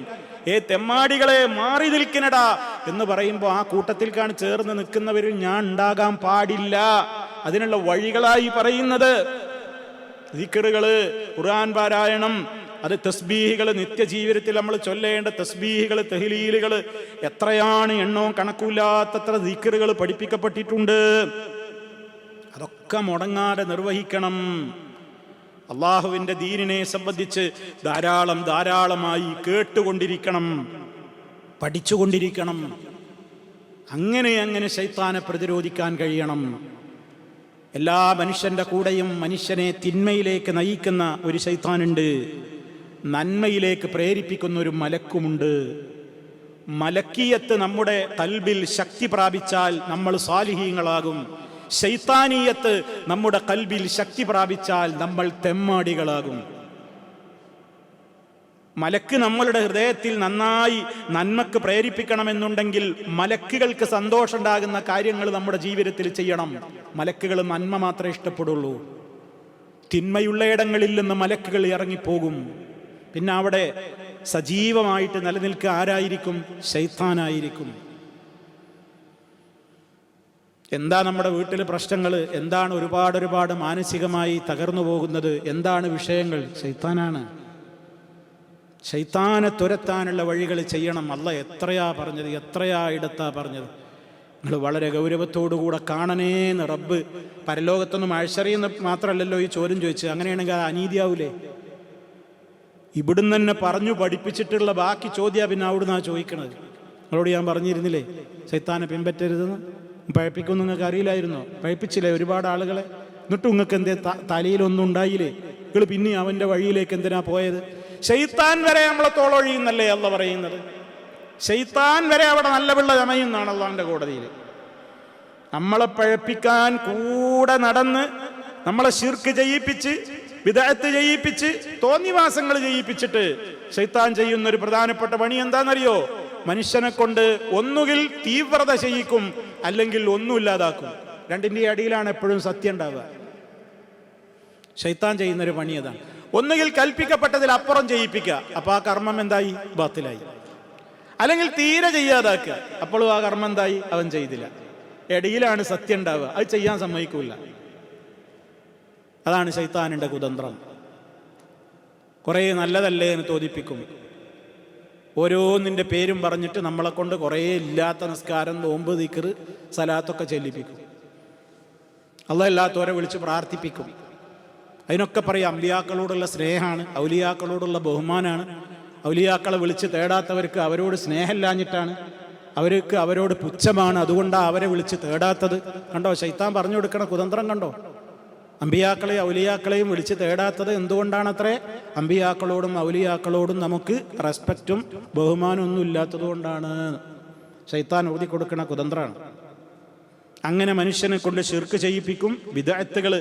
തെമ്മാടികളെ മാറി നിൽക്കണടാ എന്ന് പറയുമ്പോൾ ആ കൂട്ടത്തിൽ കാണി ചേർന്ന് നിൽക്കുന്നവരിൽ ഞാൻ ഉണ്ടാകാൻ പാടില്ല. അതിനുള്ള വഴികളായി പറയുന്നത് ദിക്റുകള്, ഖുർആൻ പാരായണം, അത് തസ്ബീഹുകൾ, നിത്യജീവിതത്തിൽ നമ്മൾ ചൊല്ലേണ്ട തസ്ബീഹുകൾ, തഹ്ലീലുകൾ, എത്രയാണ് എണ്ണവും കണക്കൂല്ലാത്തത്ര ദിക്റുകൾ പഠിപ്പിക്കപ്പെട്ടിട്ടുണ്ട്. അതൊക്കെ മുടങ്ങാതെ നിർവഹിക്കണം. അള്ളാഹുവിന്റെ ദീനിനെ സംബന്ധിച്ച് ധാരാളമായി കേട്ടുകൊണ്ടിരിക്കണം, പഠിച്ചുകൊണ്ടിരിക്കണം. അങ്ങനെ ശൈത്താനെ പ്രതിരോധിക്കാൻ കഴിയണം. എല്ലാ മനുഷ്യന്റെ കൂടെയും മനുഷ്യനെ തിന്മയിലേക്ക് നയിക്കുന്ന ഒരു ശൈത്താനുണ്ട്, നന്മയിലേക്ക് പ്രേരിപ്പിക്കുന്ന ഒരു മലക്കുമുണ്ട്. മലക്കിയത്ത് നമ്മുടെ കൽബിൽ ശക്തി പ്രാപിച്ചാൽ നമ്മൾ സാലിഹീങ്ങളാകും. ശൈത്താനീയത്ത് നമ്മുടെ കൽബിൽ ശക്തി പ്രാപിച്ചാൽ നമ്മൾ തെമ്മാടികളാകും. മലക്ക് നമ്മളുടെ ഹൃദയത്തിൽ നന്നായി നന്മക്ക് പ്രേരിപ്പിക്കണമെന്നുണ്ടെങ്കിൽ മലക്കുകൾക്ക് സന്തോഷം ഉണ്ടാകുന്ന കാര്യങ്ങൾ നമ്മുടെ ജീവിതത്തിൽ ചെയ്യണം. മലക്കുകൾ നന്മ മാത്രമേ ഇഷ്ടപ്പെടുള്ളൂ. തിന്മയുള്ള ഇടങ്ങളിൽ നിന്ന് മലക്കുകൾ ഇറങ്ങിപ്പോകും. പിന്നെ അവിടെ സജീവമായിട്ട് നിലനിൽക്കുക ആരായിരിക്കും? ശൈത്താനായിരിക്കും. എന്താ നമ്മുടെ വീട്ടിലെ പ്രശ്നങ്ങൾ? എന്താണ് ഒരുപാട് മാനസികമായി തകർന്നു പോകുന്നത്? എന്താണ് വിഷയങ്ങൾ? ശൈത്താനാണ്. ശൈത്താനെ തുരത്താനുള്ള വഴികൾ ചെയ്യണം. അല്ലാഹ് എത്രയാ പറഞ്ഞത്, എത്രയാ ഇടത്താ പറഞ്ഞത്. നിങ്ങൾ വളരെ ഗൗരവത്തോടുകൂടെ കാണണേന്ന് റബ്ബ് പരലോകത്തൊന്നും അഴ്സറിയെന്ന് മാത്രമല്ലല്ലോ ഈ ചോദ്യം ചോദിച്ചത്. അങ്ങനെയാണെങ്കിൽ അത് അനീതിയാവൂലേ? ഇവിടുന്ന് തന്നെ പറഞ്ഞു പഠിപ്പിച്ചിട്ടുള്ള ബാക്കി ചോദ്യം പിന്നെ അവിടുന്ന് ചോദിക്കണത്. നിങ്ങളോട് ഞാൻ പറഞ്ഞിരുന്നില്ലേ ശൈത്താനെ പിൻപറ്റരുതെന്ന്? പഴപ്പിക്കുമെന്ന് നിങ്ങൾക്ക് അറിയില്ലായിരുന്നോ? പഴപ്പിച്ചില്ലേ ഒരുപാട് ആളുകളെ? എന്നിട്ടും നിങ്ങൾക്ക് എന്തേ തലയിലൊന്നും ഉണ്ടായില്ലേ? നിങ്ങൾ പിന്നെ അവൻ്റെ വഴിയിലേക്ക് എന്തിനാ പോയത്? ശൈത്താൻ വരെ നമ്മളെ തോളൊഴിയുന്നല്ലേ അല്ലാഹ് പറയുന്നത്. ശൈത്താൻ വരെ അവിടെ നല്ല പിള്ള ചമയുന്നാണ് അള്ളാഹിന്റെ കോടതിയിൽ. നമ്മളെ പഴപ്പിക്കാൻ കൂടെ നടന്ന് നമ്മളെ ശിർക്ക് ചെയ്യിപ്പിച്ച്, ബിദ്അത്ത് ചെയ്യിപ്പിച്ച്, തോന്നിവാസങ്ങൾ ചെയ്യിപ്പിച്ചിട്ട് ശൈത്താൻ ചെയ്യുന്ന ഒരു പ്രധാനപ്പെട്ട പണി എന്താണെന്നറിയോ? മനുഷ്യനെ കൊണ്ട് ഒന്നുകിൽ തീവ്രത ചെയ്യിക്കും, അല്ലെങ്കിൽ ഒന്നുമില്ലാതാക്കും. രണ്ടിൻ്റെ അടിയിലാണ് എപ്പോഴും സത്യം ഉണ്ടാവുക. ശൈത്താൻ ചെയ്യുന്നൊരു പണി അതാണ്. ഒന്നുകിൽ കൽപ്പിക്കപ്പെട്ടതിൽ അപ്പുറം ചെയ്യിപ്പിക്കുക, അപ്പൊ ആ കർമ്മം എന്തായി? ബാത്തിലായി. അല്ലെങ്കിൽ തീരെ ചെയ്യാതാക്കുക, അപ്പോഴും ആ കർമ്മം എന്തായി? അവൻ ചെയ്തില്ല. ഇടയിലാണ് സത്യം ഉണ്ടാവുക, അത് ചെയ്യാൻ സമ്മതിക്കൂല. അതാണ് ശൈത്താനിന്റെ കുതന്ത്രം. കുറേ നല്ലതല്ലേ എന്ന് തോന്നിപ്പിക്കും. ഓരോന്നിൻ്റെ പേരും പറഞ്ഞിട്ട് നമ്മളെ കൊണ്ട് കുറേ ഇല്ലാത്ത നിസ്കാരം, നോമ്പ്, ദിക്ർ, സലാത്തൊക്കെ ചെല്ലിപ്പിക്കും. അല്ലാഹ് എല്ലാത്തോരെ വിളിച്ച് പ്രാർത്ഥിപ്പിക്കും. അതിനൊക്കെ പറയാം അമ്പിയാക്കളോടുള്ള സ്നേഹമാണ്, ഔലിയാക്കളോടുള്ള ബഹുമാനാണ്. ഔലിയാക്കളെ വിളിച്ച് തേടാത്തവർക്ക് അവരോട് സ്നേഹമില്ലാഞ്ഞിട്ടാണ്, അവരോട് പുച്ഛമാണ്, അതുകൊണ്ടാണ് അവരെ വിളിച്ച് തേടാത്തത്. കണ്ടോ ശൈത്താൻ പറഞ്ഞു കൊടുക്കണ കുതന്ത്രം കണ്ടോ? അമ്പിയാക്കളെയും ഔലിയാക്കളെയും വിളിച്ച് തേടാത്തത് എന്തുകൊണ്ടാണത്രേ? അമ്പിയാക്കളോടും ഔലിയാക്കളോടും നമുക്ക് റെസ്പെക്റ്റും ബഹുമാനം ഒന്നും ഇല്ലാത്തത് കൊണ്ടാണ്. ശൈത്താൻ ഊതി കൊടുക്കണ കുതന്ത്രമാണ്. അങ്ങനെ മനുഷ്യനെ കൊണ്ട് ശിർക്ക് ചെയ്യിപ്പിക്കും, ബിദ്അത്തുകൾ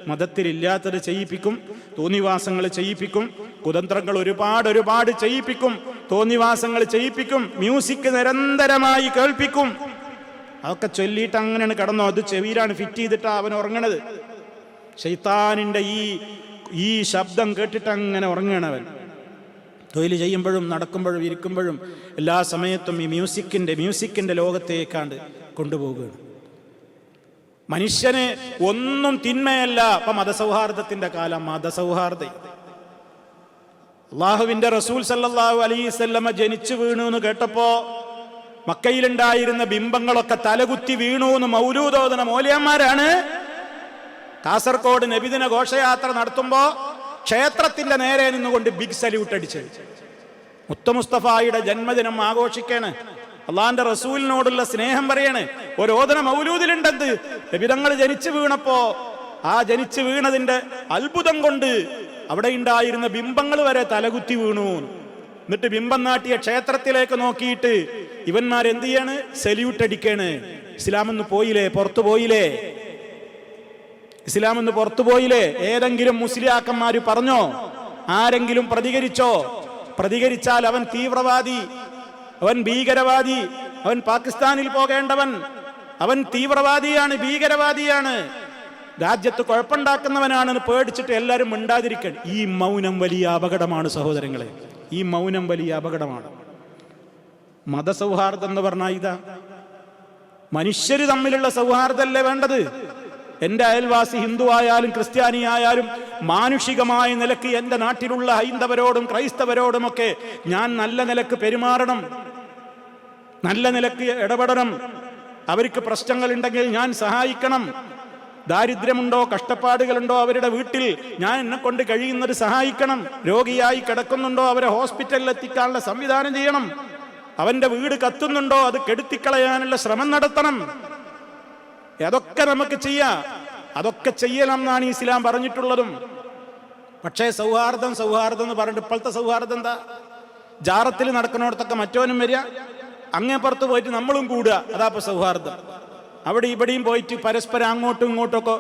മതത്തിലില്ലാത്തത് ചെയ്യിപ്പിക്കും, തോന്നിവാസങ്ങൾ ചെയ്യിപ്പിക്കും, കുതന്ത്രങ്ങൾ ഒരുപാട് ചെയ്യിപ്പിക്കും, തോന്നിവാസങ്ങൾ ചെയ്യിപ്പിക്കും, മ്യൂസിക് നിരന്തരമായി കേൾപ്പിക്കും. അതൊക്കെ ചൊല്ലിയിട്ട് അങ്ങനെയാണ് കിടന്നോ, അത് ചെവിയിലാണ് ഫിറ്റ് ചെയ്തിട്ടാണ് അവൻ ഉറങ്ങണത്. ശൈത്താനിൻ്റെ ഈ ശബ്ദം കേട്ടിട്ട് അങ്ങനെ ഉറങ്ങണം അവൻ. തൊഴിൽ ചെയ്യുമ്പോഴും നടക്കുമ്പോഴും ഇരിക്കുമ്പോഴും എല്ലാ സമയത്തും ഈ മ്യൂസിക്കിൻ്റെ ലോകത്തേക്കാണ്ട് കൊണ്ടുപോകുകയാണ്. മനുഷ്യന് ഒന്നും തിന്മയല്ല. അപ്പൊ മതസൗഹാർദ്ദത്തിന്റെ കാലം, മതസൗഹാർദ്ദം. അള്ളാഹുവിന്റെ റസൂൽ സല്ലല്ലാഹു അലൈഹി വസല്ലമ ജനിച്ചു വീണു എന്ന് കേട്ടപ്പോ മക്കയിലുണ്ടായിരുന്ന ബിംബങ്ങളൊക്കെ തലകുത്തി വീണു എന്ന് മൗലൂദോദന മൗലവിമാരാണ് കാസർഗോഡ് നബിദിന ഘോഷയാത്ര നടത്തുമ്പോ ക്ഷേത്രത്തിന്റെ നേരെ നിന്നുകൊണ്ട് ബിഗ് സല്യൂട്ട് അടിച്ചത്. മുസ്തഫായുടെ ജന്മദിനം ആഘോഷിക്കാണ്, അള്ളാന്റെ റസൂലിനോടുള്ള സ്നേഹം പറയാണ്. ഒരു ഓദന മൗലൂദിലുണ്ടെന്ത്? നബിതങ്ങൾ ജനിച്ചു വീണപ്പോ ആ ജനിച്ചു വീണതിന്റെ അത്ഭുതം കൊണ്ട് അവിടെ ഉണ്ടായിരുന്ന ബിംബങ്ങൾ വരെ തലകുത്തി വീണു. എന്നിട്ട് ബിംബം നാട്ടിയ ക്ഷേത്രത്തിലേക്ക് നോക്കിയിട്ട് ഇവന്മാരെന്ത് ചെയ്യാണ്? സല്യൂട്ട് അടിക്കാണ്. ഇസ്ലാമെന്ന് പോയില്ലേ? പുറത്തു പോയില്ലേ? ഇസ്ലാമെന്ന് പുറത്തു പോയില്ലേ? ഏതെങ്കിലും മുസ്ലിയാക്കന്മാര് പറഞ്ഞോ? ആരെങ്കിലും പ്രതികരിച്ചോ? പ്രതികരിച്ചാൽ അവൻ തീവ്രവാദി, അവൻ ഭീകരവാദി, അവൻ പാകിസ്ഥാനിൽ പോകേണ്ടവൻ, അവൻ തീവ്രവാദിയാണ്, ഭീകരവാദിയാണ്, രാജ്യത്ത് കുഴപ്പമുണ്ടാക്കുന്നവനാണെന്ന് പേടിച്ചിട്ട് എല്ലാവരും മിണ്ടാതിരിക്കാൻ. ഈ മൗനം വലിയ അപകടമാണ് സഹോദരങ്ങളെ, ഈ മൗനം വലിയ അപകടമാണ്. മതസൗഹാർദ്ദം എന്ന് പറഞ്ഞാൽ ഇതാ, മനുഷ്യര് തമ്മിലുള്ള സൗഹാർദ്ദമല്ലേ വേണ്ടത്? എൻ്റെ അയൽവാസി ഹിന്ദു ആയാലും ക്രിസ്ത്യാനി ആയാലും മാനുഷികമായ നിലക്ക് എൻ്റെ നാട്ടിലുള്ള ഹൈന്ദവരോടും ക്രൈസ്തവരോടുമൊക്കെ ഞാൻ നല്ല നിലക്ക് പെരുമാറണം, നല്ല നിലക്ക് ഇടപെടണം. അവർക്ക് പ്രശ്നങ്ങളുണ്ടെങ്കിൽ ഞാൻ സഹായിക്കണം. ദാരിദ്ര്യമുണ്ടോ, കഷ്ടപ്പാടുകളുണ്ടോ അവരുടെ വീട്ടിൽ, ഞാൻ എന്നെ കൊണ്ട് കഴിയുന്നത് സഹായിക്കണം. രോഗിയായി കിടക്കുന്നുണ്ടോ അവരെ ഹോസ്പിറ്റലിൽ എത്തിക്കാനുള്ള സംവിധാനം ചെയ്യണം. അവന്റെ വീട് കത്തുന്നുണ്ടോ അത് കെടുത്തിക്കളയാനുള്ള ശ്രമം നടത്തണം. അതൊക്കെ നമുക്ക് ചെയ്യാം, അതൊക്കെ ചെയ്യണം എന്നാണ് ഇസ്ലാം പറഞ്ഞിട്ടുള്ളതും. പക്ഷേ സൗഹാർദ്ദം സൗഹാർദ്ദം എന്ന് പറഞ്ഞിട്ട് ഇപ്പോഴത്തെ സൗഹാർദ്ദം എന്താ? ജാറത്തിൽ നടക്കുന്നിടത്തൊക്കെ മറ്റോനും വരിക, അങ്ങേപ്പുറത്ത് പോയിട്ട് നമ്മളും കൂടുക, അതാ ഇപ്പൊ സൗഹാർദ്ദം. അവിടെ ഇവിടെയും പോയിട്ട് പരസ്പരം അങ്ങോട്ടും ഇങ്ങോട്ടൊക്കെ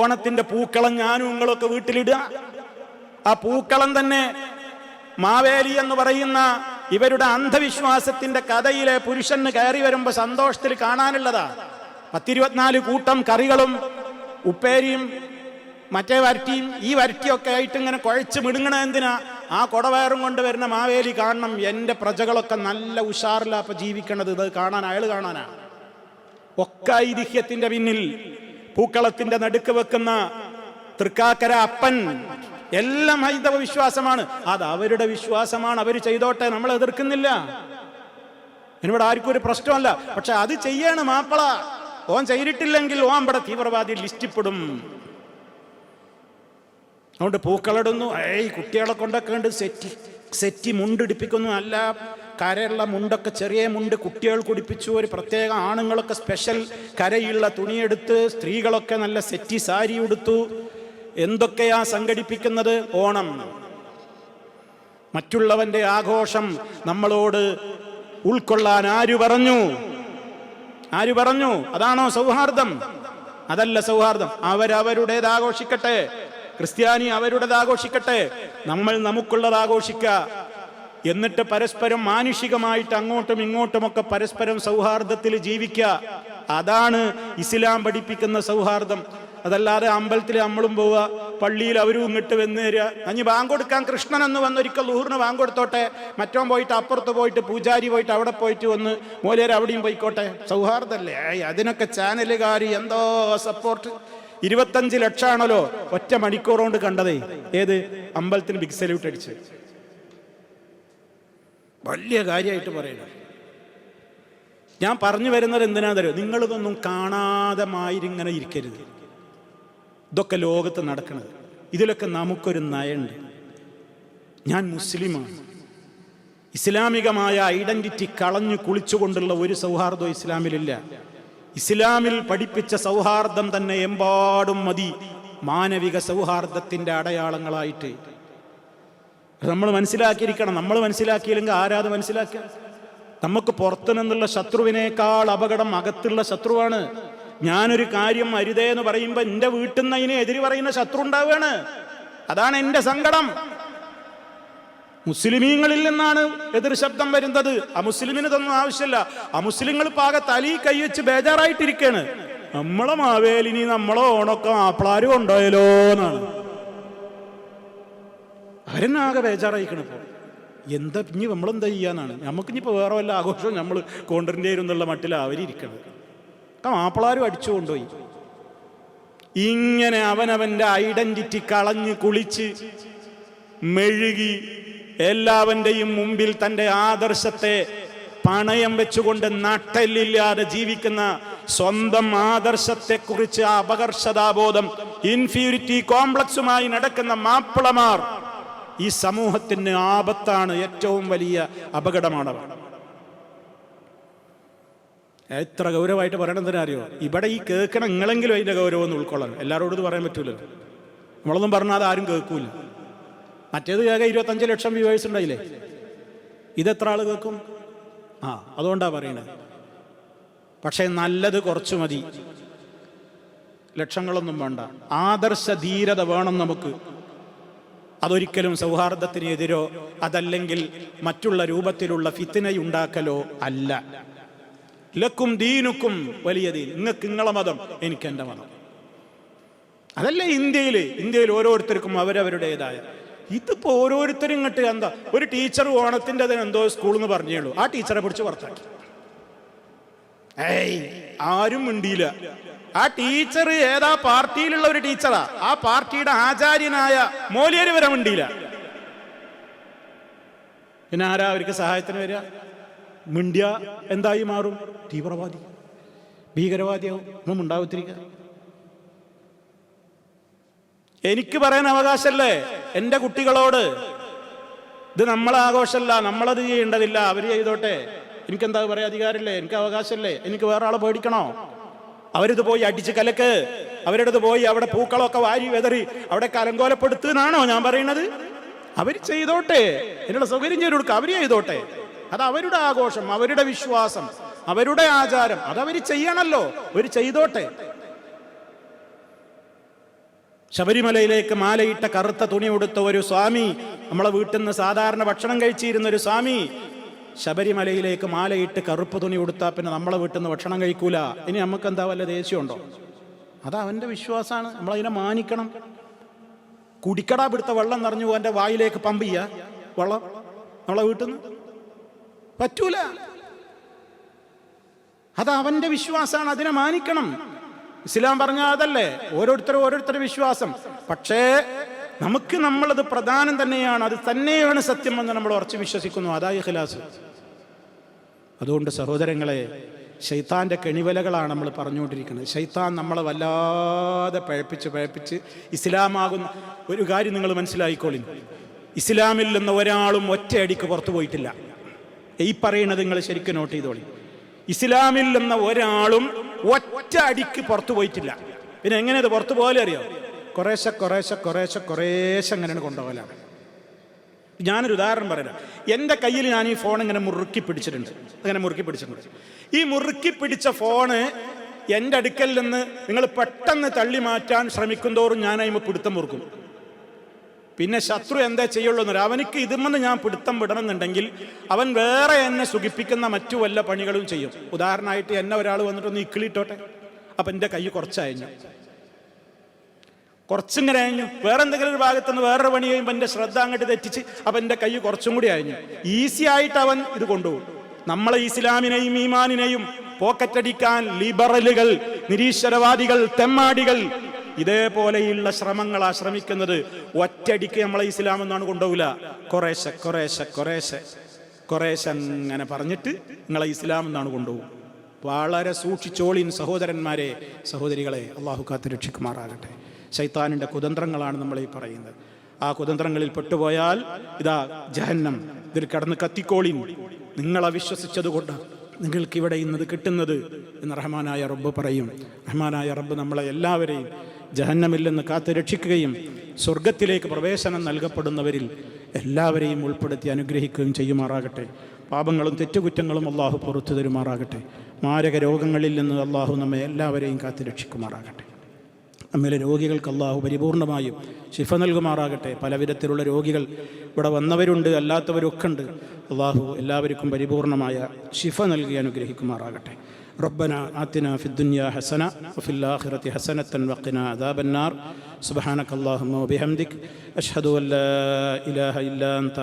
ഓണത്തിന്റെ പൂക്കളം ഞാനും നിങ്ങളൊക്കെ വീട്ടിലിടുക. ആ പൂക്കളം തന്നെ മാവേലി എന്ന് പറയുന്ന ഇവരുടെ അന്ധവിശ്വാസത്തിന്റെ കഥയിലെ പുരുഷന് കയറി വരുമ്പോ സന്തോഷത്തിൽ കാണാനുള്ളതാ. 10-24 കൂട്ടം കറികളും ഉപ്പേരിയും മറ്റേ വരട്ടിയും ഈ വരട്ടിയൊക്കെ ആയിട്ട് ഇങ്ങനെ കുഴച്ച് മിടുങ്ങണ എന്തിനാ? ആ കൊടവയറും കൊണ്ട് വരുന്ന മാവേലി കാണണം, എൻ്റെ പ്രജകളൊക്കെ നല്ല ഉഷാറില്ല അപ്പൊ ജീവിക്കണത്. ഇത് കാണാൻ അയാൾ കാണാനാ. ഒക്കെ ഐതിഹ്യത്തിന്റെ പിന്നിൽ പൂക്കളത്തിന്റെ നടുക്ക് വെക്കുന്ന തൃക്കാക്കര അപ്പൻ എല്ലാം ഹൈന്ദവ വിശ്വാസമാണ്. അത് അവരുടെ വിശ്വാസമാണ്, അവർ ചെയ്തോട്ടെ, നമ്മൾ എതിർക്കുന്നില്ല. എന്നോട് ആർക്കും ഒരു പ്രശ്നമല്ല. പക്ഷെ അത് ചെയ്യാണ് മാപ്പിള. ഓൻ ചെയ്തിട്ടില്ലെങ്കിൽ ഓൻ ഇവിടെ തീവ്രവാദി ലിസ്റ്റിൽപ്പെടും. അതുകൊണ്ട് പൂക്കളിടുന്നു, കുട്ടികളെ കൊണ്ടൊക്കെ ഉണ്ട് സെറ്റി മുണ്ടിടിപ്പിക്കുന്നു. നല്ല കരയുള്ള മുണ്ടൊക്കെ, ചെറിയ മുണ്ട് കുട്ടികൾ കുടിപ്പിച്ചു. ഒരു പ്രത്യേക ആണുങ്ങളൊക്കെ സ്പെഷ്യൽ കരയുള്ള തുണിയെടുത്ത്, സ്ത്രീകളൊക്കെ നല്ല സെറ്റി സാരി ഉടുത്തു. എന്തൊക്കെയാ സംഘടിപ്പിക്കുന്നത്? ഓണം. മറ്റുള്ളവന്റെ ആഘോഷം നമ്മളോട് ഉൾക്കൊള്ളാൻ ആര് പറഞ്ഞു? അതാണോ സൗഹാർദ്ദം? അതല്ല സൗഹാർദ്ദം. അവരവരുടേത് ആഘോഷിക്കട്ടെ, ക്രിസ്ത്യാനി അവരുടേത് ആഘോഷിക്കട്ടെ, നമ്മൾ നമുക്കുള്ളത് ആഘോഷിക്കുക. എന്നിട്ട് പരസ്പരം മാനുഷികമായിട്ട് അങ്ങോട്ടും ഇങ്ങോട്ടുമൊക്കെ പരസ്പരം സൗഹാർദ്ദത്തിൽ ജീവിക്കുക. അതാണ് ഇസ്ലാം പഠിപ്പിക്കുന്ന സൗഹാർദ്ദം. അതല്ലാതെ അമ്പലത്തിൽ നമ്മളും പോവുക, പള്ളിയിൽ അവരും ഇങ്ങോട്ട് വന്ന് തരിക. അഞ്ഞ് ബാങ്ക് കൊടുക്കാൻ കൃഷ്ണൻ എന്ന് വന്നൊരിക്കൽ ലുഹറിന് ബാങ്ക് കൊടുത്തോട്ടെ, മറ്റോ പോയിട്ട് അപ്പുറത്ത് പോയിട്ട് പൂജാരി പോയിട്ട് അവിടെ പോയിട്ട് വന്ന് മൂലയർ അവിടെയും പോയിക്കോട്ടെ. സൗഹാർദ്ദല്ലേ? അതിനൊക്കെ ചാനലുകാർ എന്തോ സപ്പോർട്ട്. 25 ലക്ഷമാണല്ലോ ഒറ്റ മണിക്കൂർ കൊണ്ട് കണ്ടതേ. ഏത് അമ്പലത്തിന് ബിഗ് സല്യൂട്ട് അടിച്ച് വലിയ കാര്യമായിട്ട് പറയണം. ഞാൻ പറഞ്ഞു വരുന്നത് എന്തിനാ തരും? നിങ്ങളിതൊന്നും കാണാതെ മായിരിങ്ങനെ ഇരിക്കരുത്. ഇതൊക്കെ ലോകത്ത് നടക്കുന്നത്, ഇതിലൊക്കെ നമുക്കൊരു നയമുണ്ട്. ഞാൻ മുസ്ലിമാണ്. ഇസ്ലാമികമായ ഐഡന്റിറ്റി കളഞ്ഞു കുളിച്ചുകൊണ്ടുള്ള ഒരു സൗഹാർദ്ദവും ഇസ്ലാമിലില്ല. ഇസ്ലാമിൽ പഠിപ്പിച്ച സൗഹാർദ്ദം തന്നെ എമ്പാടും മതി മാനവിക സൗഹാർദ്ദത്തിന്റെ അടയാളങ്ങളായിട്ട്. നമ്മൾ മനസ്സിലാക്കിയിരിക്കണം. നമ്മൾ മനസ്സിലാക്കിയില്ലെങ്കിൽ ആരാത് മനസ്സിലാക്കുക? നമുക്ക് പുറത്തു നിന്നുള്ള ശത്രുവിനേക്കാൾ അപകടം അകത്തുള്ള ശത്രുവാണ്. ഞാനൊരു കാര്യം അരുതേ എന്ന് പറയുമ്പോൾ എൻ്റെ വീട്ടിൽ നിന്ന് അതിനെ എതിര് പറയുന്ന ശത്രു ഉണ്ടാവുകയാണ്. അതാണ് എൻ്റെ സങ്കടം. മുസ്ലിമീങ്ങളിൽ നിന്നാണ് എതിർ ശബ്ദം വരുന്നത്. അമുസ്ലിമിന് ഇതൊന്നും ആവശ്യമില്ല. അമുസ്ലിങ്ങൾ പാകെ തലയിൽ കൈവച്ച് ബേജാറായിട്ടിരിക്കുകയാണ്. നമ്മളെ മാവേലിനി നമ്മളെ ഓണൊക്കെ മാപ്പിളാര് കൊണ്ടുപോയല്ലോ എന്നാണ് അവരെന്നാകെ ബേജാറായിക്കണം. ഇപ്പോൾ എന്താ ഇനി നമ്മളെന്താ ചെയ്യാന്നാണ്. നമുക്കിനിപ്പോൾ വേറെ വല്ല ആഘോഷവും നമ്മൾ കൊണ്ടുവരേണ്ടി വരും എന്നുള്ള മട്ടിലാണ് അവരിയ്ക്കുന്നത്. മാപ്പിളാരും അടിച്ചു കൊണ്ടുപോയി. ഇങ്ങനെ അവനവന്റെ ഐഡന്റിറ്റി കളഞ്ഞ് കുളിച്ച് മെഴുകി എല്ലാവന്റെയും മുമ്പിൽ തൻ്റെ ആദർശത്തെ പണയം വെച്ചുകൊണ്ട് നട്ടെല്ലില്ലാതെ ജീവിക്കുന്ന, സ്വന്തം ആദർശത്തെക്കുറിച്ച് അപകർഷതാബോധം, ഇൻഫീരിറ്റി കോംപ്ലക്സുമായി നടക്കുന്ന മാപ്പിളമാർ ഈ സമൂഹത്തിന് ആപത്താണ്, ഏറ്റവും വലിയ അപകടമാണ്. എത്ര ഗൗരവമായിട്ട് പറയണമെന്ന് അറിയോ? ഇവിടെ ഈ കേൾക്കണം നിങ്ങളെങ്കിലും അതിൻ്റെ ഗൗരവം ഒന്ന് ഉൾക്കൊള്ളണം. എല്ലാവരോടും ഇത് പറയാൻ പറ്റൂലല്ലോ. നമ്മളൊന്നും പറഞ്ഞാൽ അത് ആരും കേൾക്കൂല. മറ്റേത് കേൾക്കാൻ 25 ലക്ഷം വ്യൂവേഴ്സ് ഉണ്ടായില്ലേ? ഇതെത്ര ആൾ കേൾക്കും? അതുകൊണ്ടാണ് പറയണത്. പക്ഷേ നല്ലത് കുറച്ചു മതി, ലക്ഷങ്ങളൊന്നും വേണ്ട. ആദർശ ധീരത വേണം നമുക്ക്. അതൊരിക്കലും സൗഹാർദ്ദത്തിനെതിരോ അതല്ലെങ്കിൽ മറ്റുള്ള രൂപത്തിലുള്ള ഫിത്നയുണ്ടാക്കലോ അല്ല. ലക്കും ദീനുക്കും വലിയ ദീൻ. നിങ്ങൾക്ക് നിങ്ങളെ മതം, എനിക്ക് എൻ്റെ മതം. അതല്ലേ ഇന്ത്യയിൽ ഓരോരുത്തർക്കും അവരവരുടേതായ. ഇതിപ്പോ ഓരോരുത്തരും ഇങ്ങോട്ട് എന്താ, ഒരു ടീച്ചർ ഓണത്തിൻ്റെ എന്തോ സ്കൂളിൽ നിന്ന് പറഞ്ഞേളൂ, ആ ടീച്ചറെ പിടിച്ച് പുറത്താക്കി. ആരും മിണ്ടിയില്ല. ആ ടീച്ചർ ഏതാ പാർട്ടിയിലുള്ള ഒരു ടീച്ചറാ, ആ പാർട്ടിയുടെ ആചാര്യനായ മോലിയർ വരെ മിണ്ടിയില്ല. പിന്നെ ആരാ അവർക്ക് സഹായത്തിന് വരിക? മിണ്ടിയ എന്തായി മാറും? തീവ്രവാദി, ഭീകരവാദിയാവും. ഒന്നും ഉണ്ടാവത്തിരിക്കുക. എനിക്ക് പറയാൻ അവകാശമല്ലേ എൻ്റെ കുട്ടികളോട്? ഇത് നമ്മളെ ആഘോഷമല്ല, നമ്മളത് ചെയ്യേണ്ടതില്ല, അവർ ചെയ്തോട്ടെ, എനിക്കെന്താ പറയാ അധികാരമില്ലേ, എനിക്ക് അവകാശമല്ലേ, എനിക്ക് വേറെ ആളെ പേടിക്കണോ? അവരിത് പോയി അടിച്ച് കലക്ക്, അവരുടെ പോയി അവിടെ പൂക്കളൊക്കെ വാരി വെതറി അവിടെ കലങ്കോലപ്പെടുത്തുന്നാണോ ഞാൻ പറയുന്നത്? അവർ ചെയ്തോട്ടെ, എന്നുള്ള സൗകര്യം ചെയ്ത് കൊടുക്കുക, അവർ ചെയ്തോട്ടെ. അത് അവരുടെ ആഘോഷം, അവരുടെ വിശ്വാസം, അവരുടെ ആചാരം, അതവർ ചെയ്യണമല്ലോ, അവർ ചെയ്തോട്ടെ. ശബരിമലയിലേക്ക് മാലയിട്ട കറുത്ത തുണി ഉടുത്ത ഒരു സ്വാമി, നമ്മളെ വീട്ടിൽ നിന്ന് സാധാരണ ഭക്ഷണം കഴിച്ചിരുന്ന ഒരു സ്വാമി, ശബരിമലയിലേക്ക് മാലയിട്ട് കറുപ്പ് തുണി ഉടുത്താൽ പിന്നെ നമ്മളെ വീട്ടിൽ നിന്ന് ഭക്ഷണം കഴിക്കൂല. ഇനി നമുക്ക് എന്താ വല്ല ദേഷ്യമുണ്ടോ? അത് അവൻ്റെ വിശ്വാസമാണ്, നമ്മളതിനെ മാനിക്കണം. കുടിക്കടാ പിടുത്ത വെള്ളം നിറഞ്ഞു എൻ്റെ വായിലേക്ക് പമ്പ് ചെയ്യുക വെള്ളം നമ്മളെ വീട്ടിൽ നിന്ന് പറ്റൂല. അത് അവൻ്റെ വിശ്വാസമാണ്, അതിനെ മാനിക്കണം. ഇസ്ലാം പറഞ്ഞ അതല്ലേ, ഓരോരുത്തരുടെ വിശ്വാസം. പക്ഷേ നമുക്ക് നമ്മളത് പ്രധാനം തന്നെയാണ്, അത് തന്നെയാണ് സത്യം എന്ന് നമ്മൾ ഉറച്ചു വിശ്വസിക്കുന്നു. അതാ ഇഖ്ലാസ്. അതുകൊണ്ട് സഹോദരങ്ങളെ, ശൈത്താൻ്റെ കെണിവലകളാണ് നമ്മൾ പറഞ്ഞുകൊണ്ടിരിക്കുന്നത്. ശൈത്താൻ നമ്മളെ വല്ലാതെ പഴപ്പിച്ച് ഇസ്ലാമാകുന്ന ഒരു കാര്യം നിങ്ങൾ മനസ്സിലായിക്കോളി. ഇസ്ലാമിൽ നിന്ന് ഒരാളും ഒറ്റയടിക്ക് പുറത്തു പോയിട്ടില്ല. ഈ പറയുന്നത് നിങ്ങൾ ശരിക്കും നോട്ട് ചെയ്തോളി. ഇസ്ലാമിൽ നിന്ന് ഒരാളും ഒറ്റ അടിക്ക് പുറത്തു പോയിട്ടില്ല. പിന്നെ എങ്ങനെയത് പുറത്തു പോലെ അറിയോ? കുറേശ്ശെ അങ്ങനെയാണ് കൊണ്ടുപോകലാണ്. ഞാനൊരു ഉദാഹരണം പറയാം. എൻ്റെ കയ്യിൽ ഞാൻ ഈ ഫോൺ ഇങ്ങനെ മുറുക്കി പിടിച്ചിട്ടുണ്ട്. ഈ മുറുക്കി പിടിച്ച ഫോണ് എൻ്റെ അടുക്കൽ നിന്ന് നിങ്ങൾ പെട്ടെന്ന് തള്ളി മാറ്റാൻ ശ്രമിക്കും തോറും ഞാൻ അതിന് പിടുത്തം മുറുക്കും. പിന്നെ ശത്രു എന്താ ചെയ്യുള്ളൂ എന്നറിയാം. അവനിക്ക് ഇതുമെന്ന് ഞാൻ പിടുത്തം വിടണമെന്നുണ്ടെങ്കിൽ അവൻ വേറെ എന്നെ സുഖിപ്പിക്കുന്ന മറ്റു വല്ല പണികളും ചെയ്യും. ഉദാഹരണമായിട്ട് എന്നെ ഒരാൾ വന്നിട്ടൊന്ന് ഇക്കിളിട്ടോട്ടെ, അപ്പം എൻ്റെ കൈ കുറച്ചിങ്ങനെ അയഞ്ഞു. വേറെ എന്തെങ്കിലും ഒരു ഭാഗത്തുനിന്ന് വേറൊരു പണി കഴിയുമ്പോൾ എൻ്റെ ശ്രദ്ധ അങ്ങോട്ട് തെറ്റിച്ച് അപ്പം എൻ്റെ കൈ കുറച്ചും കൂടി അയഞ്ഞു. ഈസി ആയിട്ട് അവൻ ഇത് കൊണ്ടുപോകും. നമ്മളെ ഇസ്ലാമിനെയും ഈമാനിനെയും പോക്കറ്റടിക്കാൻ ലിബറലുകൾ, നിരീശ്വരവാദികൾ, തെമ്മാടികൾ ഇതേപോലെയുള്ള ശ്രമങ്ങളാ ശ്രമിക്കുന്നത്. ഒറ്റയടിക്ക് നമ്മളെ ഇസ്ലാം എന്നാണ് കൊണ്ടുപോകില്ല. കുറേശ്ശെ അങ്ങനെ പറഞ്ഞിട്ട് നിങ്ങളെ ഇസ്ലാം എന്നാണ് കൊണ്ടുപോകും. വളരെ സൂക്ഷിച്ചോളിൻ സഹോദരന്മാരെ, സഹോദരികളെ. അള്ളാഹു കാത്ത് രക്ഷിക്കുമാറാകട്ടെ. ശൈത്താനിൻ്റെ കുതന്ത്രങ്ങളാണ് നമ്മൾ ഈ പറയുന്നത്. ആ കുതന്ത്രങ്ങളിൽ പെട്ടുപോയാൽ ഇതാ ജഹന്നം, ഇതിൽ കടന്ന് കത്തിക്കോളിൻ. നിങ്ങളെ വിശ്വസിച്ചതുകൊണ്ട് നിങ്ങൾക്കിവിടെ ഇന്നത് കിട്ടുന്നത് എന്ന് റഹ്മാനായ റബ്ബ് പറയും. റഹ്മാനായ റബ്ബ് നമ്മളെ എല്ലാവരെയും ജഹന്നമിൽ നിന്ന് കാത്ത് രക്ഷിക്കുകയും സ്വർഗത്തിലേക്ക് പ്രവേശനം നൽകപ്പെടുന്നവരിൽ എല്ലാവരെയും ഉൾപ്പെടുത്തി അനുഗ്രഹിക്കുകയും ചെയ്യുമാറാകട്ടെ. പാപങ്ങളും തെറ്റുകുറ്റങ്ങളും അള്ളാഹു പുറത്തു തരുമാറാകട്ടെ. മാരക രോഗങ്ങളിൽ നിന്ന് അള്ളാഹു നമ്മെ എല്ലാവരെയും കാത്ത് രക്ഷിക്കുമാറാകട്ടെ. നമ്മിലെ രോഗികൾക്ക് അള്ളാഹു പരിപൂർണമായും ശിഫ നൽകുമാറാകട്ടെ. പലവിധത്തിലുള്ള രോഗികൾ ഇവിടെ വന്നവരുണ്ട്, അല്ലാത്തവരൊക്കെ ഉണ്ട്. അള്ളാഹു എല്ലാവർക്കും പരിപൂർണമായ ശിഫ നൽകി അനുഗ്രഹിക്കുമാറാകട്ടെ. ربنا آتنا في الدنيا حسنة وفي الآخرة حسنة وقنا عذاب النار. سبحانك اللهم وبحمدك أشهد أن لا إله إلا أنت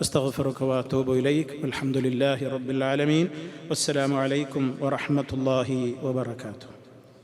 أستغفرك وأتوب إليك. والحمد لله رب العالمين. والسلام عليكم ورحمة الله وبركاته.